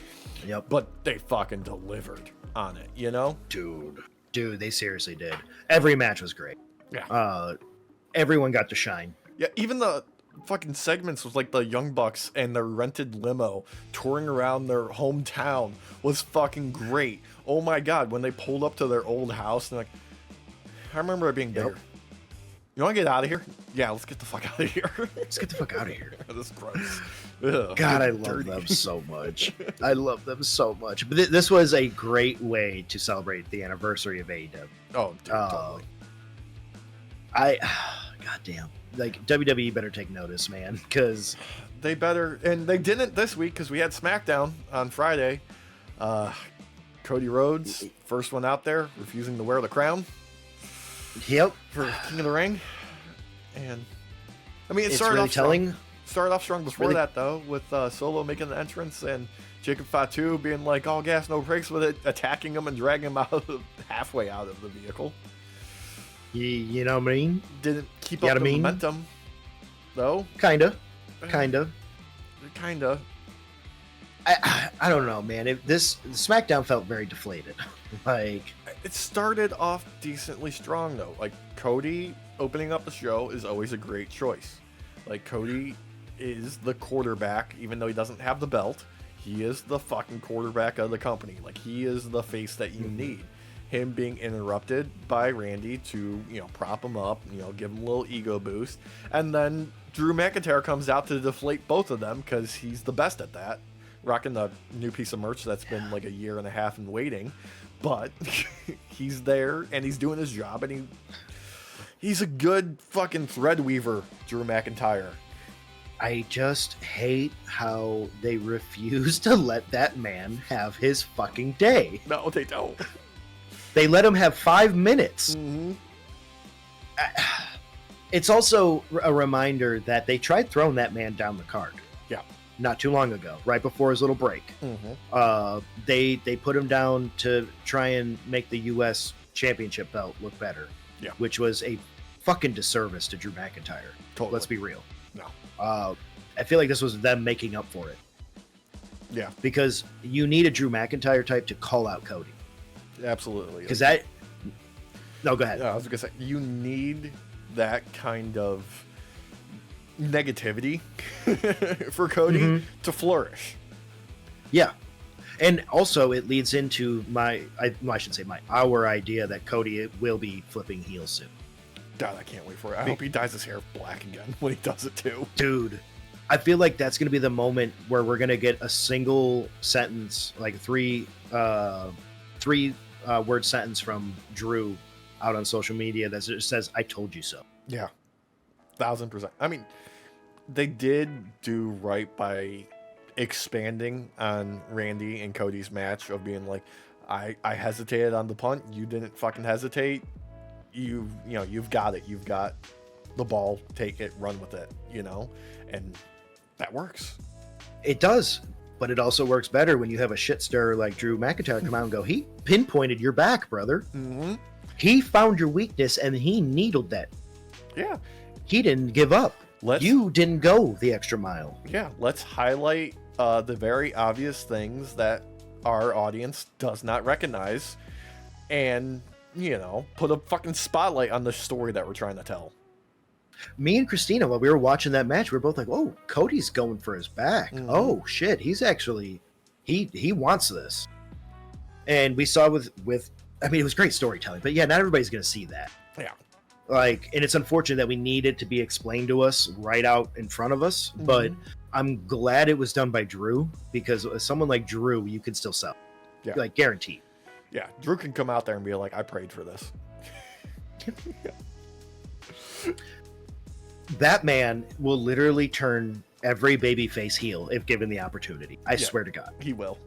Yep. But they fucking delivered on it, you know? Dude, they seriously did. Every match was great. Yeah. Everyone got to shine. Yeah, even the fucking segments with, like, the Young Bucks and their rented limo touring around their hometown was fucking great. Oh my God, when they pulled up to their old house and, like, I remember it being bigger. You want to get out of here? Yeah, let's get the fuck out of here. Let's get the fuck out of here. This is gross. Ugh, God, I love them so much. I love them so much. But this was a great way to celebrate the anniversary of AEW. Oh, dude, totally. Goddamn. Like, WWE better take notice, man, because they better, and they didn't this week because we had Smackdown on Friday. Cody Rhodes, first one out there, refusing to wear the crown. Yep. For King of the Ring. And I mean, it started off strong before that, though, with Solo making the entrance and Jacob Fatu being like all gas, no brakes with it, attacking him and dragging him out of halfway out of the vehicle. You know what I mean? Didn't keep up the momentum, though. Kinda. I don't know, man. This SmackDown felt very deflated. Like, it started off decently strong, though. Like, Cody opening up the show is always a great choice. Like, Cody is the quarterback, even though he doesn't have the belt. He is the fucking quarterback of the company. Like, he is the face that you need. Him being interrupted by Randy to, you know, prop him up, you know, give him a little ego boost. And then Drew McIntyre comes out to deflate both of them because he's the best at that. Rocking the new piece of merch that's been like a year and a half in waiting. But he's there and he's doing his job, and he's a good fucking thread weaver, Drew McIntyre. I just hate how they refuse to let that man have his fucking day. No, they don't. They let him have 5 minutes. It's also a reminder that they tried throwing that man down the card. Yeah. Not too long ago, right before his little break. They put him down to try and make the U.S. Championship belt look better. Yeah. Which was a fucking disservice to Drew McIntyre. Totally. Let's be real. No. I feel like this was them making up for it. Yeah, because you need a Drew McIntyre type to call out Cody. absolutely. Because that. No, go ahead. Yeah, I was gonna say you need that kind of negativity for Cody to flourish. Yeah. And also it leads into our idea that Cody will be flipping heel soon. God, I can't wait for it. I hope he dyes his hair black again when he does it too. Dude, I feel like that's going to be the moment where we're going to get a single sentence, like three word sentence from Drew out on social media that just says, "I told you so." Yeah, 1000%. I mean, they did do right by expanding on Randy and Cody's match of being like, I hesitated on the punt. You didn't fucking hesitate. You've got it. You've got the ball. Take it. Run with it. And that works. It does, but it also works better when you have a shit stirrer like Drew McIntyre come out and go, "He pinpointed your back, brother. Mm-hmm. He found your weakness and he needled that. Yeah. He didn't give up. You didn't go the extra mile." Yeah. Let's highlight the very obvious things that our audience does not recognize, and put a fucking spotlight on the story that we're trying to tell. Me and Christina, while we were watching that match, we were both like, "Oh, Cody's going for his back. Mm-hmm. Oh shit, he's actually he wants this." And we saw with I mean, it was great storytelling, but yeah, not everybody's gonna see that. Yeah. And it's unfortunate that we need it to be explained to us right out in front of us, but I'm glad it was done by Drew, because someone like Drew, you can still sell. Yeah. Like, guaranteed. Yeah. Drew can come out there and be like, "I prayed for this." That man will literally turn every babyface heel if given the opportunity. I swear to God. He will.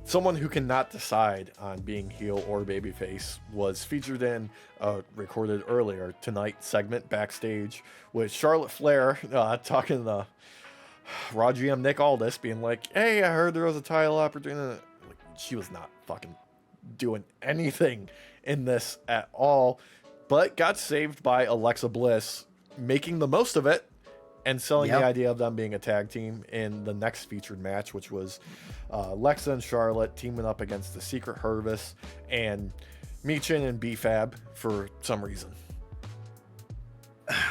Someone who cannot decide on being heel or babyface was featured in a recorded earlier tonight segment backstage with Charlotte Flair talking to Raw GM Nick Aldis, being like, "Hey, I heard there was a title opportunity." Like, she was not fucking doing anything in this at all, but got saved by Alexa Bliss making the most of it and selling the idea of them being a tag team in the next featured match, which was Alexa and Charlotte teaming up against the Secret Service and Michin and B-Fab for some reason.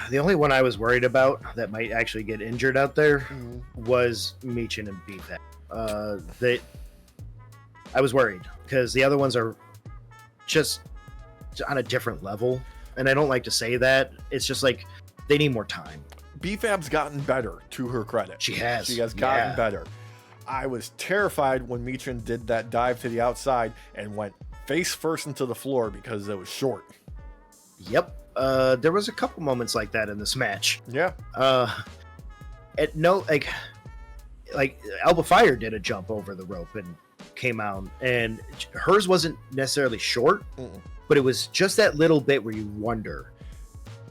The only one I was worried about that might actually get injured out there was Michin and B-Fab. I was worried because the other ones are just on a different level, and I don't like to say that. It's just like they need more time. B-Fab's gotten better, to her credit. She has. She has gotten better. I was terrified when Michin did that dive to the outside and went face first into the floor because it was short. Yep. There was a couple moments like that in this match. Yeah. Like Alba Fire did a jump over the rope and came out, and hers wasn't necessarily short, but it was just that little bit where you wonder,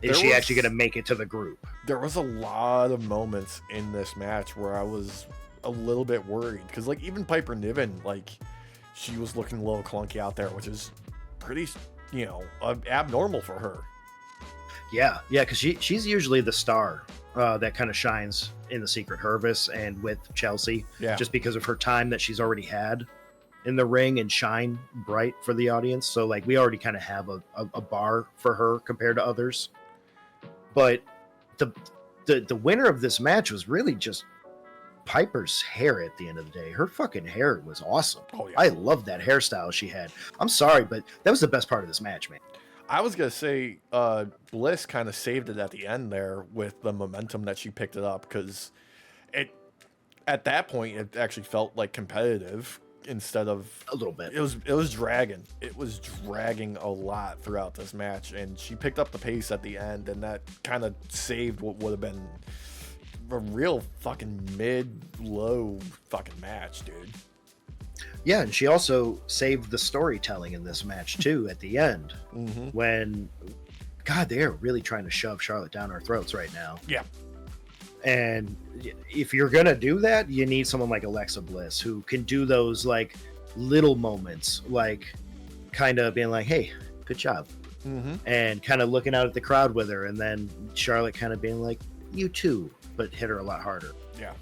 is she actually going to make it to the group? There was a lot of moments in this match where I was a little bit worried because, like, even Piper Niven, like, she was looking a little clunky out there, which is pretty, abnormal for her. Yeah, because she's usually the star that kind of shines in the Secret Service and with Chelsea, just because of her time that she's already had in the ring and shine bright for the audience. So, like, we already kind of have a bar for her compared to others. But the winner of this match was really just Piper's hair at the end of the day. Her fucking hair was awesome. Oh, yeah. I love that hairstyle she had. I'm sorry, but that was the best part of this match, man. I was going to say Bliss kind of saved it at the end there with the momentum that she picked it up, because at that point it actually felt like competitive instead of a little bit. It was dragging. It was dragging a lot throughout this match, and she picked up the pace at the end, and that kind of saved what would have been a real fucking mid-low fucking match, dude. Yeah, and she also saved the storytelling in this match too at the end, when, God, they're really trying to shove Charlotte down our throats right now. Yeah. And if you're gonna do that, you need someone like Alexa Bliss who can do those like little moments, like kind of being like, "Hey, good job," and kind of looking out at the crowd with her, and then Charlotte kind of being like, "You too," but hit her a lot harder. Yeah.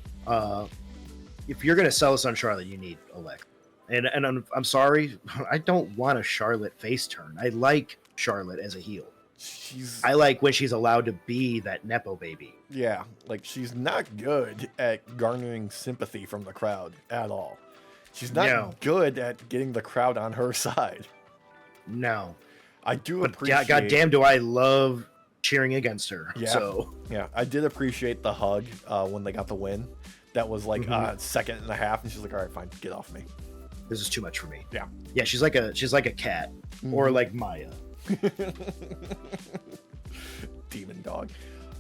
if you're gonna sell us on Charlotte, you need Alexa. And I'm sorry, I don't want a Charlotte face turn. I like Charlotte as a heel. I like when she's allowed to be that nepo baby. Yeah, like she's not good at garnering sympathy from the crowd at all. She's not good at getting the crowd on her side. No. I do appreciate... goddamn, do I love cheering against her. Yeah. So. Yeah, I did appreciate the hug when they got the win. That was like a second and a half, and she's like, all right, fine, get off me. This is too much for me. Yeah. Yeah, she's like a cat. Or like Maya. Demon dog.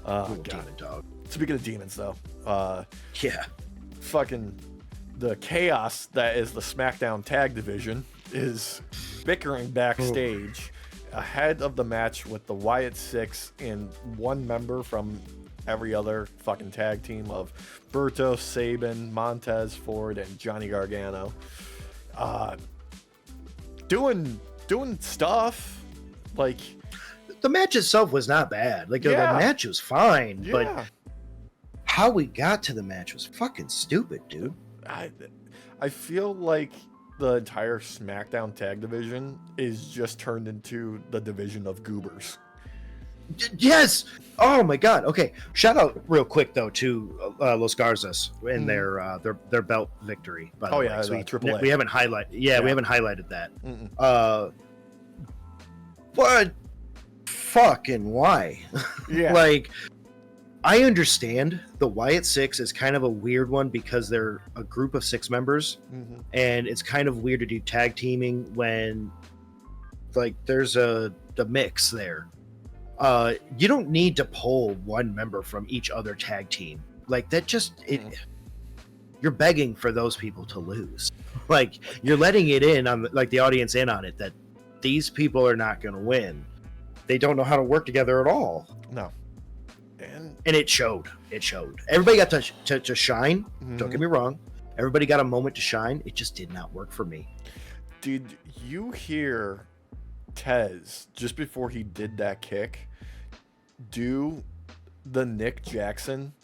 Demon dog. Speaking of demons, though. Yeah. Fucking the chaos that is the Smackdown tag division is bickering backstage ahead of the match with the Wyatt Six and one member from every other fucking tag team of Berto, Sabin, Montez Ford, and Johnny Gargano. Doing stuff. Like, the match itself was not bad. Like, the match was fine, but how we got to the match was fucking stupid, dude. I feel like the entire SmackDown tag division is just turned into the division of goobers. Yes. Oh my god. Okay. Shout out real quick though to Los Garzas in their belt victory. By the way, so Triple A. We haven't highlighted. Yeah, we haven't highlighted that. But fucking why? Yeah. Like, I understand the Wyatt Six is kind of a weird one because they're a group of 6 members, and it's kind of weird to do tag teaming when like there's the mix there. You don't need to pull one member from each other tag team. Like, that just you're begging for those people to lose. Like, you're letting it in on like the audience in on it that these people are not going to win. They don't know how to work together at all. No. And it showed. It showed. Everybody got to shine. Don't get me wrong. Everybody got a moment to shine. It just did not work for me. Did you hear Tez, just before he did that kick, do the Nick Jackson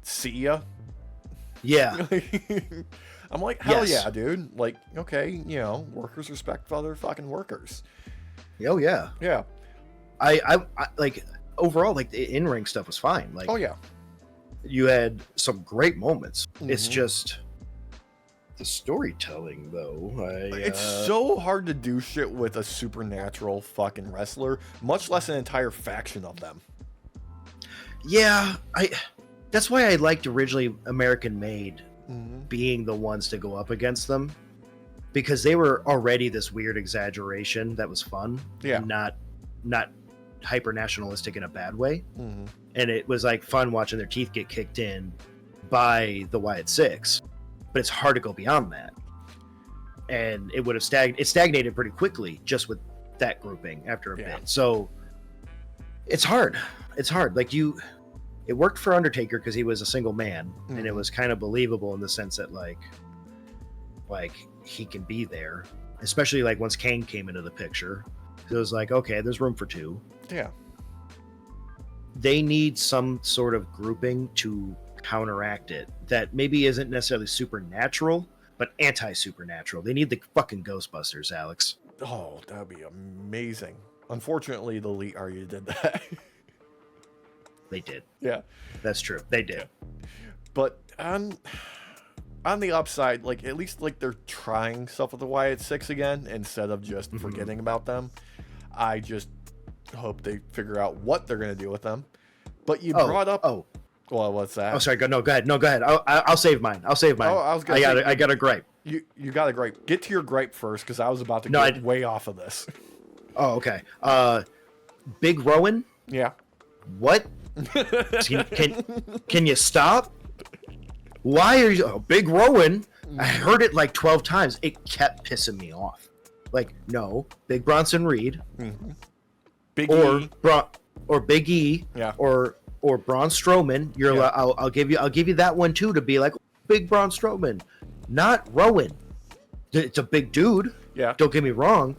see ya? Yeah. I'm like, hell yeah, dude. Like, okay, you know, workers respect other fucking workers. Oh yeah. Yeah. I like, overall, like, the in-ring stuff was fine. Like, oh yeah, you had some great moments. It's just the storytelling, though. It's so hard to do shit with a supernatural fucking wrestler, much less an entire faction of them. Yeah, that's why I liked originally American Made being the ones to go up against them, because they were already this weird exaggeration that was fun. Yeah. And not hyper nationalistic in a bad way. And it was like fun watching their teeth get kicked in by the Wyatt Six, but it's hard to go beyond that. And it would have stagnated pretty quickly just with that grouping after a bit. So it's hard. Like, it worked for Undertaker because he was a single man, and it was kind of believable in the sense that like he can be there, especially like once Kane came into the picture. It was like, okay, there's room for 2. Yeah. They need some sort of grouping to counteract it that maybe isn't necessarily supernatural, but anti-supernatural. They need the fucking Ghostbusters, Alex. Oh, that would be amazing. Unfortunately, the Elite already did that. They did. Yeah. That's true. They did. Yeah. But on the upside, like, at least like they're trying stuff with the Wyatt Six again instead of just forgetting about them. I just hope they figure out what they're gonna do with them. But you brought up. Oh, well, what's that? Oh, sorry. Go ahead. I'll save mine. Oh, I got a gripe. You got a gripe. Get to your gripe first, because I was about to get way off of this. Oh, okay. Big Rowan. Yeah. What? Can you stop? Why are you Big Rowan? I heard it like 12 times. It kept pissing me off. Like, no, Big Bronson Reed, Big E, or Big E, or Braun Strowman. I'll give you that one too, to be like Big Braun Strowman, not Rowan. It's a big dude. Yeah. Don't get me wrong.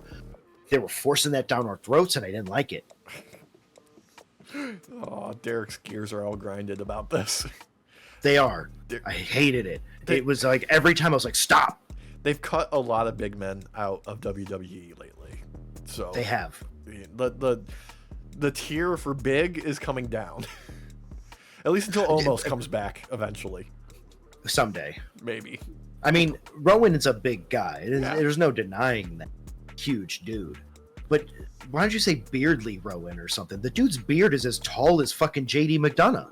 They were forcing that down our throats, and I didn't like it. Oh, Derek's gears are all grinded about this. They are. I hated it. It was like every time I was like, stop. They've cut a lot of big men out of WWE lately. So They have. The tier for big is coming down. At least until Omos comes back eventually. Someday. Maybe. I mean, Rowan is a big guy. Yeah. There's no denying that. Huge dude. But why don't you say Beardly Rowan or something? The dude's beard is as tall as fucking JD McDonough.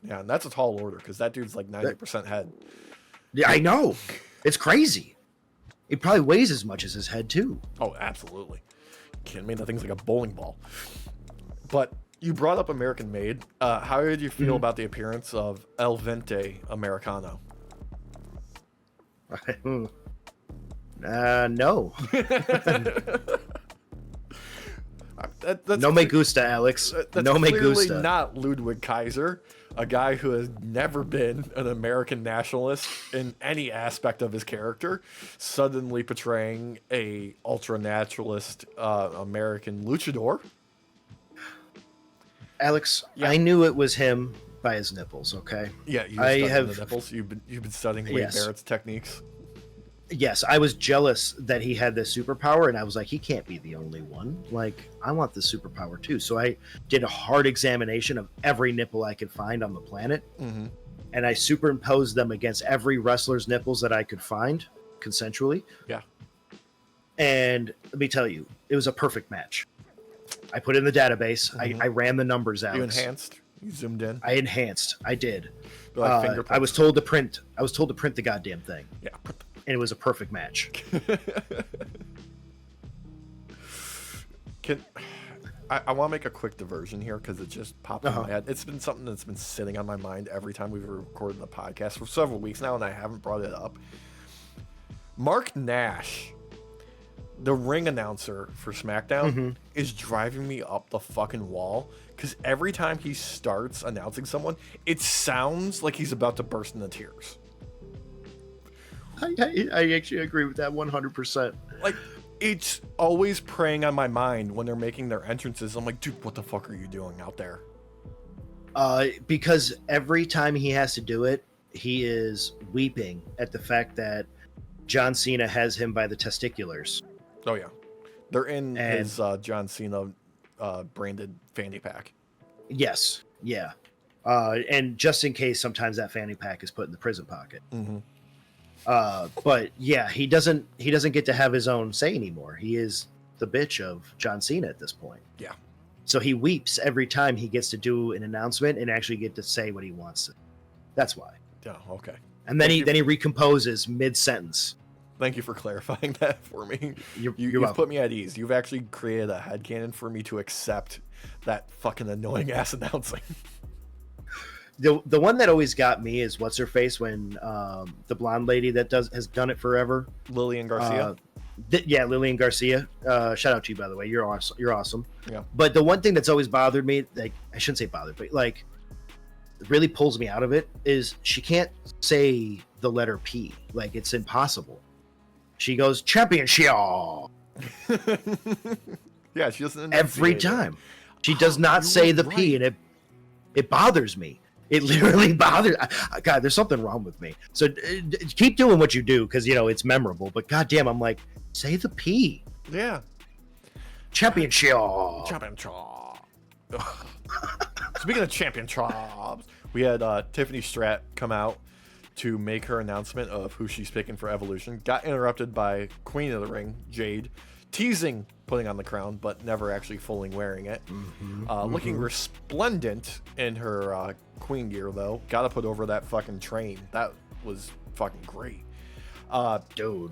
Yeah, and that's a tall order because that dude's like 90% head. Yeah, I know. It's crazy. He probably weighs as much as his head, too. Oh, absolutely. Kidding me? That thing's like a bowling ball. But you brought up American Made. How did you feel about the appearance of El Vente Americano? No. That's No me gusta, Alex. That's No me clearly gusta. not Ludwig Kaiser, a guy who has never been an American nationalist in any aspect of his character, suddenly portraying a ultra-naturalist American luchador. Alex, Yeah. I knew it was him by his nipples, okay? Yeah, you've been studying the nipples. You've been studying Wade Yes. Barrett's techniques. Yes, I was jealous that he had this superpower, and I was like, he can't be the only one. Like, I want this superpower too. So I did a hard examination of every nipple I could find on the planet, and I superimposed them against every wrestler's nipples that I could find consensually. Yeah. And let me tell you, it was a perfect match. I put it in the database. I ran the numbers out. You enhanced. You zoomed in. I enhanced. I did. Like fingerprints. I was told to print. I was told to print the goddamn thing. Yeah. And it was a perfect match. I want to make a quick diversion here because it just popped in my head. It's been something that's been sitting on my mind every time we've recorded the podcast for several weeks now, and I haven't brought it up. Mark Nash, the ring announcer for Smackdown, is driving me up the fucking wall because every time he starts announcing someone, it sounds like he's about to burst into tears. I actually agree with that 100%. Like, it's always preying on my mind when they're making their entrances. I'm like, dude, what the fuck are you doing out there? Because every time he has to do it, he is weeping at the fact that John Cena has him by the testiculars. Oh, yeah. They're in his John Cena branded fanny pack. Yes. Yeah. And just in case, sometimes that fanny pack is put in the prison pocket. But yeah, he doesn't get to have his own say anymore. He is the bitch of John Cena at this point. Yeah. So he weeps every time he gets to do an announcement and actually get to say what he wants to. That's why. Yeah, okay. And then he recomposes mid-sentence. Thank you for clarifying that for me. You've You've put me at ease. You've actually created a headcanon for me to accept that fucking annoying ass announcing. The one that always got me is what's her face when the blonde lady that has done it forever, Lillian Garcia. Lillian Garcia. Shout out to you, by the way. You're awesome. You're awesome. Yeah. But the one thing that's always bothered me, like I shouldn't say bothered, but like really pulls me out of it is she can't say the letter P. Like it's impossible. She goes championship. Yeah, she doesn't Every enunciate time. She does not say the P, and it bothers me. It literally bothers. God, there's something wrong with me. So keep doing what you do because it's memorable. But goddamn, I'm like, say the P. Yeah. Championship. Championship. Speaking of championships, we had Tiffany Stratton come out to make her announcement of who she's picking for Evolution. Got interrupted by Queen of the Ring, Jade, teasing putting on the crown, but never actually fully wearing it. Looking resplendent in her Queen gear, though. Gotta put over that fucking train. That was fucking great. Dude.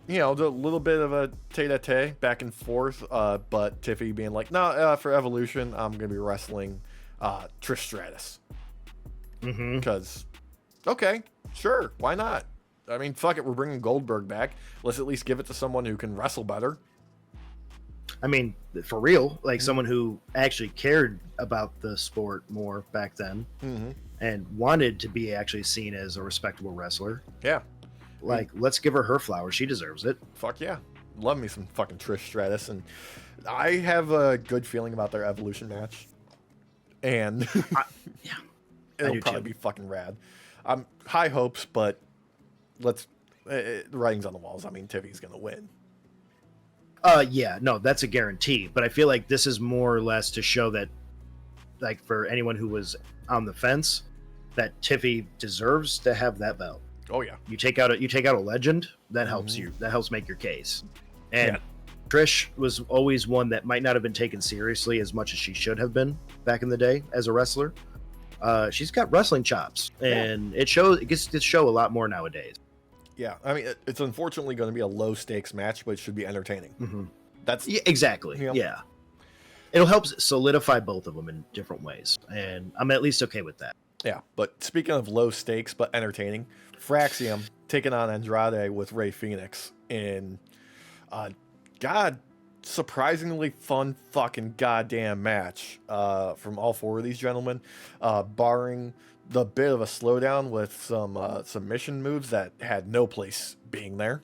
The little bit of a tete-a-tete back and forth, but Tiffany being like, no, for Evolution, I'm going to be wrestling Trish Stratus. Because, okay, sure, why not? I mean, fuck it, we're bringing Goldberg back. Let's at least give it to someone who can wrestle better. I mean, for real, like someone who actually cared about the sport more back then and wanted to be actually seen as a respectable wrestler. Yeah. Like, let's give her flowers. She deserves it. Fuck yeah. Love me some fucking Trish Stratus. And I have a good feeling about their Evolution match. And it'll probably be fucking rad. High hopes, but let's the writing's on the walls. I mean, Tiffy's gonna win. Yeah, no, that's a guarantee. But I feel like this is more or less to show that, like, for anyone who was on the fence, that Tiffy deserves to have that belt. Oh yeah. You take out a legend, that helps you. That helps make your case. And Trish was always one that might not have been taken seriously as much as she should have been back in the day as a wrestler. She's got wrestling chops, and it gets to show a lot more nowadays. Yeah, I mean, it's unfortunately going to be a low stakes match, but it should be entertaining. Mm-hmm. That's exactly. Yeah, it'll help solidify both of them in different ways, and I'm at least okay with that. Yeah, but speaking of low stakes but entertaining, Fraxium taking on Andrade with Rey Fenix in, surprisingly fun fucking goddamn match from all four of these gentlemen, barring the bit of a slowdown with some submission moves that had no place being there.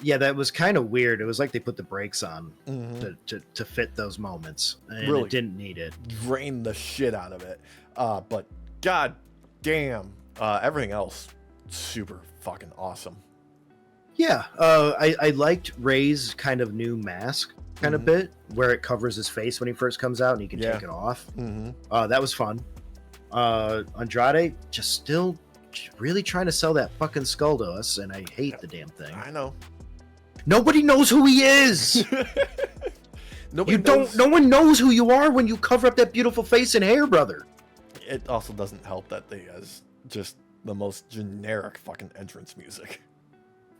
Yeah, that was kind of weird. It was like they put the brakes on to fit those moments, and really, it didn't need it. Drained the shit out of it. But god damn, everything else super fucking awesome. Yeah, I liked Ray's kind of new mask of bit, where it covers his face when he first comes out and he can take it off. That was fun. Andrade just still really trying to sell that fucking skull to us, and I hate the damn thing. I know. Nobody knows who he is. No one knows who you are when you cover up that beautiful face and hair, brother. It also doesn't help that they has just the most generic fucking entrance music.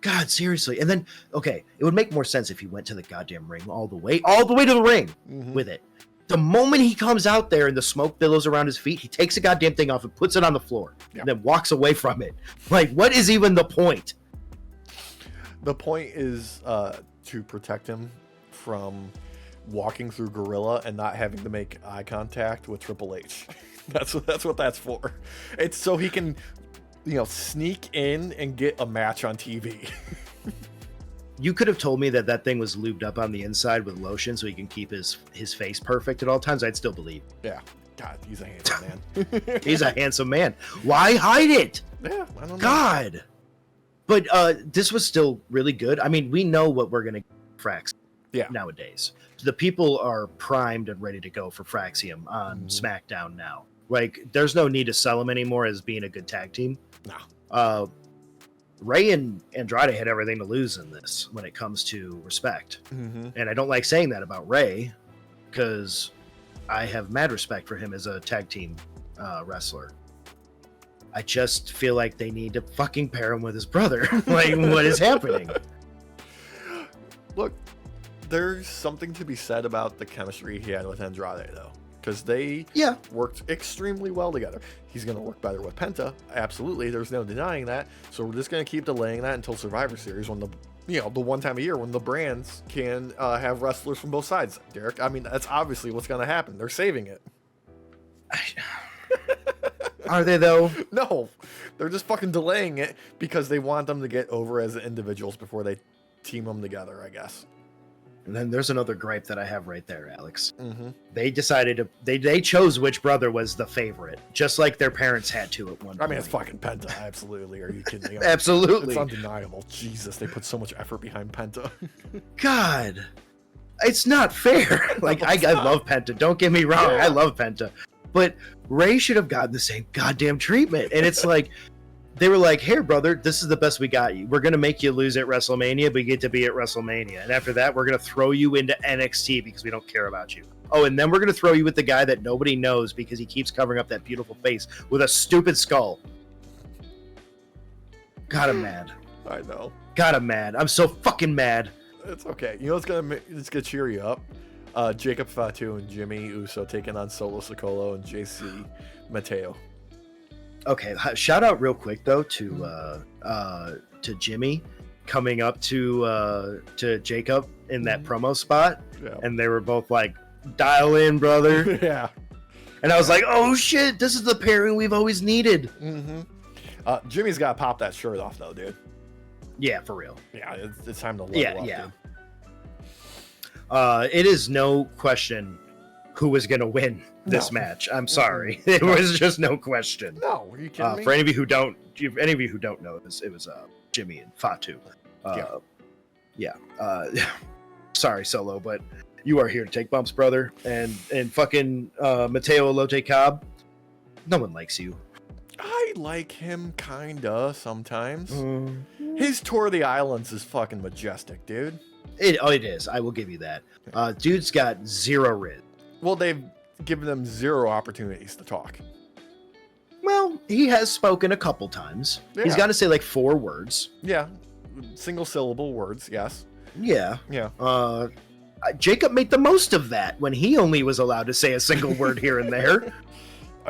God, seriously. And then, okay, it would make more sense if he went to the goddamn ring all the way to the ring with it. The moment he comes out there and the smoke billows around his feet, he takes the goddamn thing off and puts it on the floor and then walks away from it. Like, what is even the point? The point is to protect him from walking through Gorilla and not having to make eye contact with Triple H. That's what that's for. It's so he can, sneak in and get a match on TV. You could have told me that thing was lubed up on the inside with lotion so he can keep his face perfect at all times. I'd still believe. Yeah. God, he's a handsome man. He's a handsome man. Why hide it? Yeah, I don't know. God. But this was still really good. I mean, we know what we're going to get Frax nowadays. The people are primed and ready to go for Fraxium on Smackdown now. Like, there's no need to sell him anymore as being a good tag team. No. Ray and Andrade had everything to lose in this when it comes to respect. And I don't like saying that about Ray because I have mad respect for him as a tag team wrestler. I just feel like they need to fucking pair him with his brother. Like, what is happening? Look, there's something to be said about the chemistry he had with Andrade, though. Because they worked extremely well together. He's going to work better with Penta. Absolutely. There's no denying that. So we're just going to keep delaying that until Survivor Series when the one time a year when the brands can have wrestlers from both sides, Derek. I mean, that's obviously what's going to happen. They're saving it. Are they, though? No. They're just fucking delaying it because they want them to get over as individuals before they team them together, I guess. And then there's another gripe that I have right there, Alex. They decided they chose which brother was the favorite, just like their parents had to at one point. I mean, it's fucking Penta, absolutely. Are you kidding me? Absolutely. It's undeniable. Jesus, they put so much effort behind Penta. God, it's not fair. Like, I love Penta. Don't get me wrong. I love Penta. But Ray should have gotten the same goddamn treatment. And it's like, they were like, "Here, brother, this is the best we got you. We're going to make you lose at WrestleMania, but you get to be at WrestleMania. And after that, we're going to throw you into NXT because we don't care about you. Oh, and then we're going to throw you with the guy that nobody knows because he keeps covering up that beautiful face with a stupid skull." God, I'm mad. I know. God, I'm mad. I'm so fucking mad. It's okay. You know what's going to cheer you up? Jacob Fatu and Jimmy Uso taking on Solo Sikoa and JC Mateo. Okay, shout out real quick though to Jimmy coming up to Jacob in that promo spot, and they were both like, "Dial in, brother." Yeah, and I was like, "Oh shit, this is the pairing we've always needed." Jimmy's got to pop that shirt off though, dude. Yeah, for real. Yeah, it's time to level up. Dude. It is no question who was going to win this match. I'm sorry. It was just no question. No, are you kidding me? For any of you who don't know, it was Jimmy and Fatu. Sorry, Solo, but you are here to take bumps, brother. And fucking Mateo Elote Cobb, no one likes you. I like him kinda sometimes. His tour of the islands is fucking majestic, dude. It is. I will give you that. Dude's got zero riz. Well, they've given him zero opportunities to talk. Well, he has spoken a couple times. Yeah. He's got to say like 4 words. Yeah, single syllable words. Yes. Yeah. Yeah. Jacob made the most of that when he only was allowed to say a single word here and there.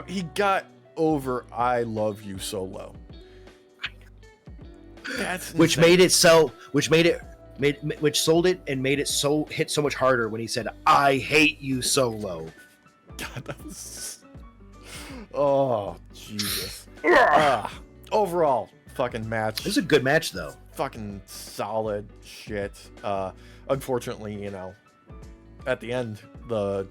He got over "I love you" so low. That's insane. Which sold it and made it so hit so much harder when he said "I hate you" so low. God, that was. Oh Jesus. Overall, fucking match. It was a good match though. Fucking solid shit. Unfortunately, you know, at the end, the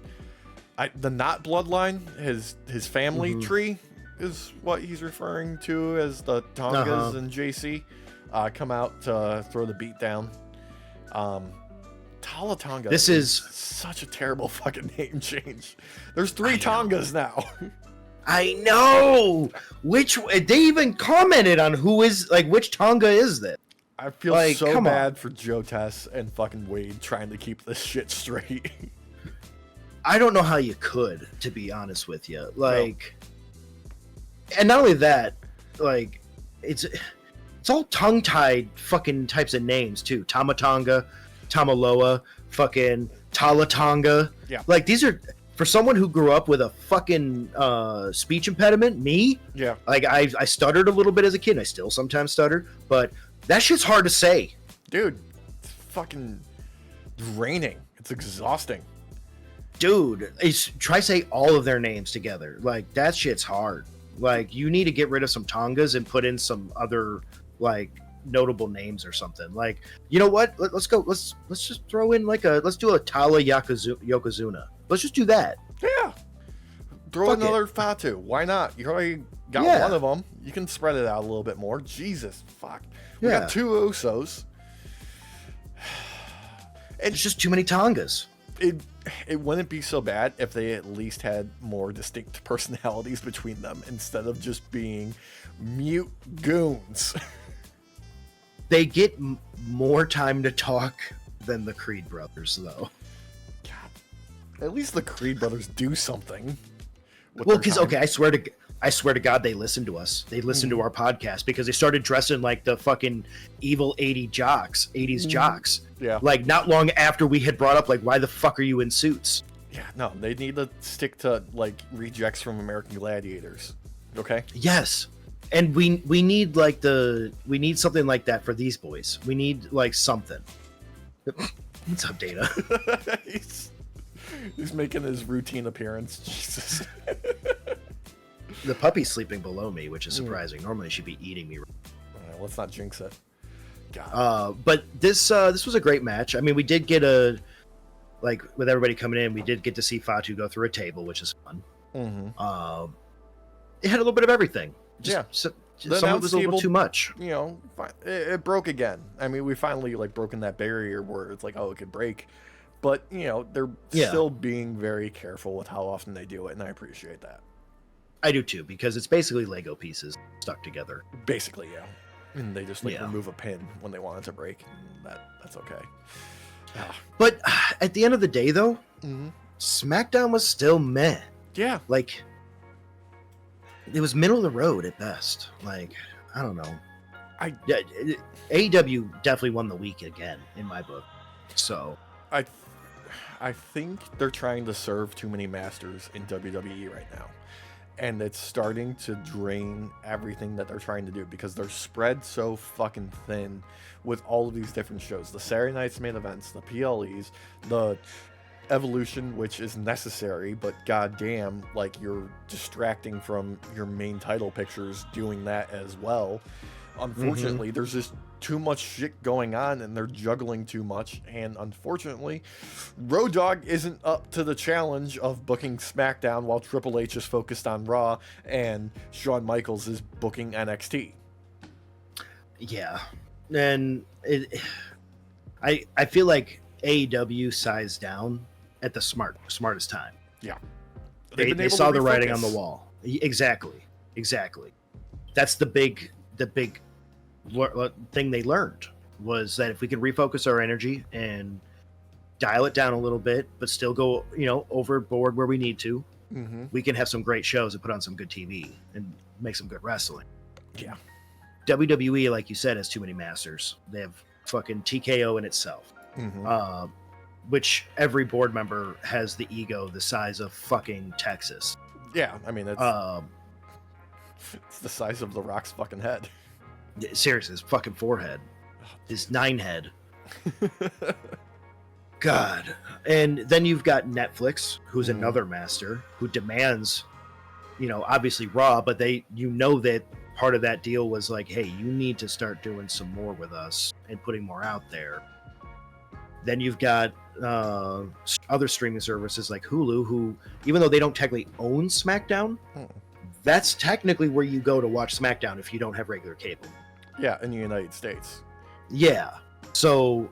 not bloodline, his family tree is what he's referring to as the Tongas and JC come out to throw the beat down. Talatonga. This is such a terrible fucking name change. There's 3 Tongas now. I know. They even commented on which Tonga is this? I feel so bad for Joe Tess and fucking Wade trying to keep this shit straight. I don't know how you could, to be honest with you. And not only that, like, it's all tongue-tied fucking types of names too. Tamatonga, Tamaloa, fucking Talatonga. Yeah. Like, these are, for someone who grew up with a fucking speech impediment, me. Yeah. Like, I stuttered a little bit as a kid. And I still sometimes stutter, but that shit's hard to say. Dude, it's fucking draining. It's exhausting. Dude, try say all of their names together. Like, that shit's hard. Like, you need to get rid of some Tongas and put in some other, like, notable names or something. Like, you know what? Let's go. Let's just throw in let's do a Tala Yokozuna. Let's just do that. Yeah. Throw another Fatu. Why not? You already got one of them. You can spread it out a little bit more. Jesus, fuck. We got 2 Usos. It's just too many Tongas. It wouldn't be so bad if they at least had more distinct personalities between them instead of just being mute goons. They get more time to talk than the Creed brothers, though. God, at least the Creed brothers do something. Well, because I swear to God, they listen to us. They listen to our podcast because they started dressing like the fucking evil 80s jocks. Yeah. Like, not long after we had brought up, like, why the fuck are you in suits? Yeah, no, they need to stick to, like, rejects from American Gladiators. Okay? Yes. And we need, like, we need something like that for these boys. We need, like, something. What's up, Data? He's making his routine appearance. Jesus. The puppy's sleeping below me, which is surprising. Normally she'd be eating me. Let's not jinx it. God. But this was a great match. I mean, we did get with everybody coming in, we did get to see Fatu go through a table, which is fun. Mm-hmm. It had a little bit of everything. Some of it was a little too much. You know, it broke again. I mean, we finally broken that barrier where it's like, oh, it could break. But, you know, they're still being very careful with how often they do it, and I appreciate that. I do too, because it's basically Lego pieces stuck together. Basically, yeah. And they just remove a pin when they want it to break, and that's okay. But at the end of the day, though, SmackDown was still meh. Yeah. Like, it was middle of the road at best. Like, I don't know. AEW definitely won the week again in my book. So I think they're trying to serve too many masters in WWE right now. And it's starting to drain everything that they're trying to do because they're spread so fucking thin with all of these different shows. The Saturday Night's main events, the PLEs, the Evolution, which is necessary, but goddamn, like, you're distracting from your main title pictures doing that as well. Unfortunately, there's just too much shit going on and they're juggling too much. And unfortunately, Road Dogg isn't up to the challenge of booking SmackDown while Triple H is focused on Raw and Shawn Michaels is booking NXT. Yeah. And I feel like AEW sized down at the smartest time. Yeah. They saw the writing on the wall. Exactly. That's the big thing they learned, was that if we can refocus our energy and dial it down a little bit, but still go, overboard where we need to, we can have some great shows and put on some good TV and make some good wrestling. Yeah. WWE, like you said, has too many masters. They have fucking TKO in itself. Which every board member has the ego the size of fucking Texas. Yeah, I mean, it's the size of The Rock's fucking head. Seriously, his fucking forehead. His 9 head. God. And then you've got Netflix, who's another master, who demands, obviously Raw, but that part of that deal was like, hey, you need to start doing some more with us and putting more out there. Then you've got other streaming services like Hulu, who, even though they don't technically own SmackDown, that's technically where you go to watch SmackDown if you don't have regular cable. Yeah, in the United States. Yeah. So,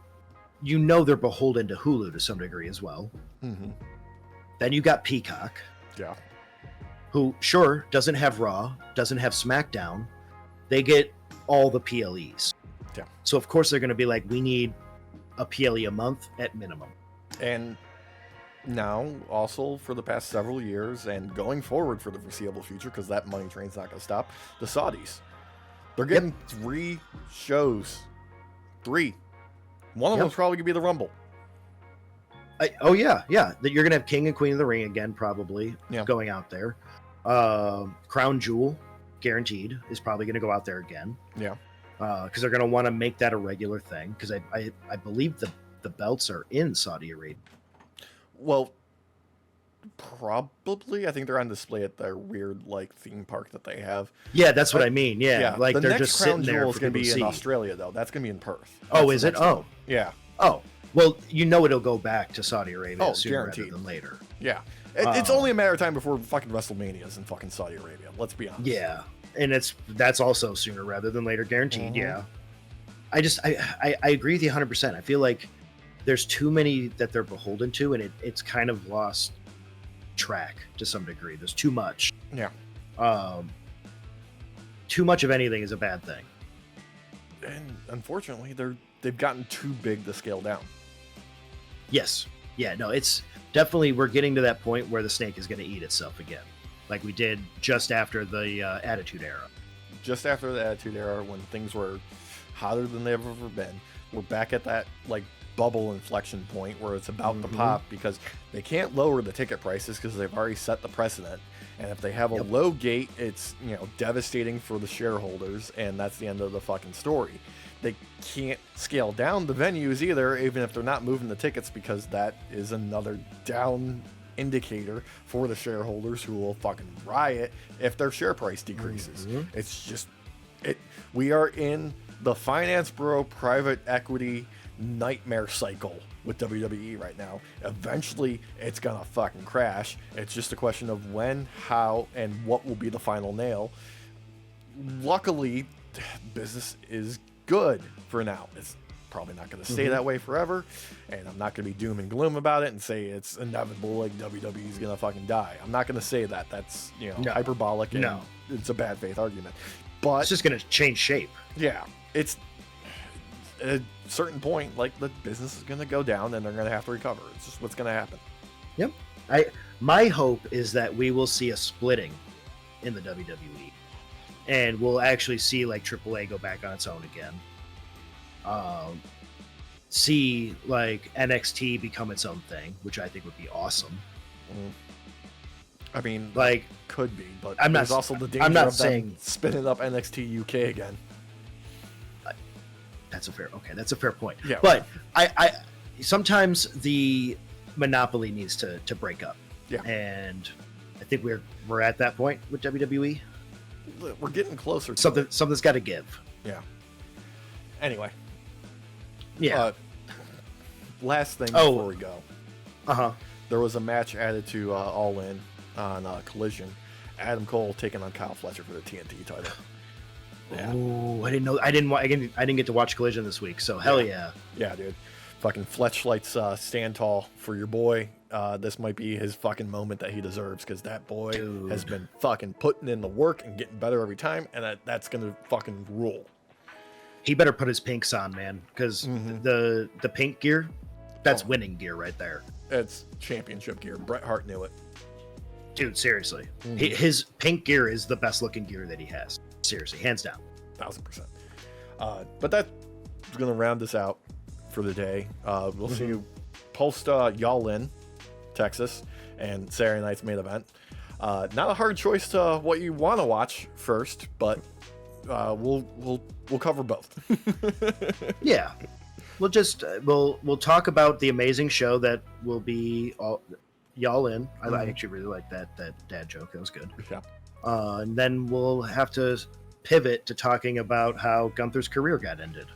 they're beholden to Hulu to some degree as well. Then you got Peacock. Yeah. Who, sure, doesn't have Raw, doesn't have SmackDown. They get all the PLEs. Yeah. So, of course, they're going to be like, we need a PLE a month at minimum. And now, also for the past several years and going forward for the foreseeable future, because that money train's not going to stop, the Saudis. They're getting 3 shows. 3. One of them's probably going to be the Rumble. Yeah. That you're going to have King and Queen of the Ring again, probably, going out there. Crown Jewel, guaranteed, is probably going to go out there again. Yeah. Because they're going to want to make that a regular thing. Because I believe the belts are in Saudi Arabia. Well, probably. I think they're on display at their weird theme park that they have. Yeah, that's what I mean. Yeah, like they're next just Crown sitting there. Jewel is going to be in Australia, though. That's going to be in Perth. Oh, is it? Oh, yeah. Oh, well, it'll go back to Saudi Arabia sooner guaranteed. rather than later. Yeah, it's only a matter of time before fucking WrestleMania is in fucking Saudi Arabia. Let's be honest. Yeah, and that's also sooner rather than later, guaranteed. Yeah, I agree with you 100%. I feel like there's too many that they're beholden to, and it's kind of lost track to some degree. There's too much. Yeah. Too much of anything is a bad thing. And unfortunately, they've gotten too big to scale down. Yes. Yeah, no, it's definitely, we're getting to that point where the snake is going to eat itself again. Like we did just after the Attitude Era. Just after the Attitude Era, when things were hotter than they've ever been, we're back at that bubble inflection point where it's about to pop, because they can't lower the ticket prices because they've already set the precedent. And if they have a low gate, it's devastating for the shareholders, and that's the end of the fucking story. They can't scale down the venues either, even if they're not moving the tickets, because that is another down indicator for the shareholders, who will fucking riot if their share price decreases. It's just we are in the finance bro private equity nightmare cycle with WWE right now. Eventually it's gonna fucking crash. It's just a question of when, how, and what will be the final nail. Luckily, business is good for now. It's probably not going to stay that way forever, and I'm not going to be doom and gloom about it and say it's inevitable, like WWE is going to fucking die. I'm not going to say that. That's hyperbolic, and it's a bad faith argument. But it's just going to change shape. Yeah, it's at a certain point, the business is going to go down, and they're going to have to recover. It's just what's going to happen. Yep. My hope is that we will see a splitting in the WWE, and we'll actually see AAA go back on its own again. See NXT become its own thing, which I think would be awesome. I mean, could be, but there's also the danger of them spinning up NXT UK again. That's a fair point. Yeah. But I sometimes the monopoly needs to break up. Yeah. And I think we're at that point with WWE. We're getting closer to something's got to give. Yeah. Anyway. Yeah. Last thing before we go. Uh-huh. There was a match added to All In on Collision. Adam Cole taking on Kyle Fletcher for the TNT title. Yeah. Oh, I didn't know. I didn't get to watch Collision this week. So hell yeah. Yeah, dude. Fucking Fletch lights stand tall for your boy. This might be his fucking moment that he deserves, because that boy has been fucking putting in the work and getting better every time, and that's gonna fucking rule. He better put his pinks on, man, because the pink gear, that's winning gear right there. It's championship gear. Bret Hart knew it. Dude, seriously. His pink gear is the best looking gear that he has. Seriously, hands down. 1000%. But that's going to round this out for the day. We'll see you post Y'all In, Texas, and Saturday night's main event. Not a hard choice to what you want to watch first, but we'll cover both. Yeah. We'll just we'll talk about the amazing show that will be Y'all In. I actually really like that dad joke. That was good. Yeah. And then we'll have to pivot to talking about how Gunther's career got ended,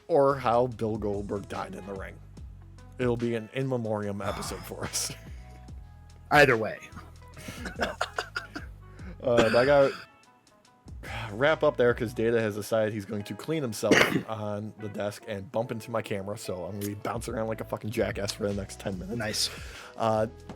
or how Bill Goldberg died in the ring. It'll be an in memoriam episode for us. Either way. Yeah. I got wrap up there because Data has decided he's going to clean himself on the desk and bump into my camera, so I'm going to be bouncing around like a fucking jackass for the next 10 minutes. Nice.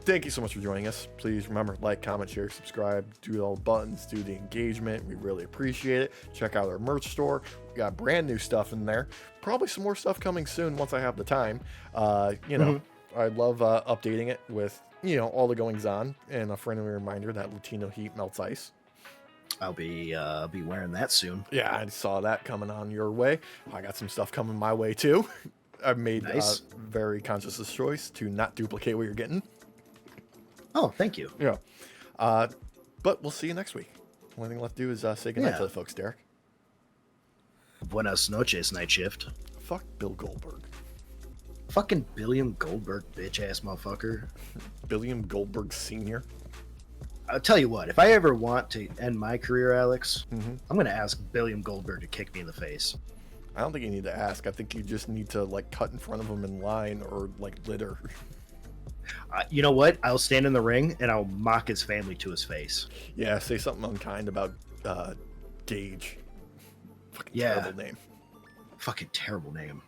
Thank you so much for joining us. Please remember, like, comment, share, subscribe, do all the buttons, do the engagement. We really appreciate it. Check out our merch store. We got brand new stuff in there. Probably some more stuff coming soon once I have the time. I love updating it with, all the goings on, and a friendly reminder that Latino heat melts ice. I'll be wearing that soon. Yeah, I saw that coming on your way. I got some stuff coming my way too. I've made a very conscious choice to not duplicate what you're getting. Oh, thank you. Yeah. But we'll see you next week. Only thing left to do is say goodnight to the folks, Derek. Buenas noches, night shift. Fuck Bill Goldberg. Fucking Billiam Goldberg, bitch ass motherfucker. Billiam Goldberg Sr. I'll tell you what, if I ever want to end my career, Alex, I'm going to ask Billiam Goldberg to kick me in the face. I don't think you need to ask. I think you just need to, cut in front of him in line or, litter. You know what? I'll stand in the ring and I'll mock his family to his face. Yeah, say something unkind about Gage. Fucking terrible name. Fucking terrible name.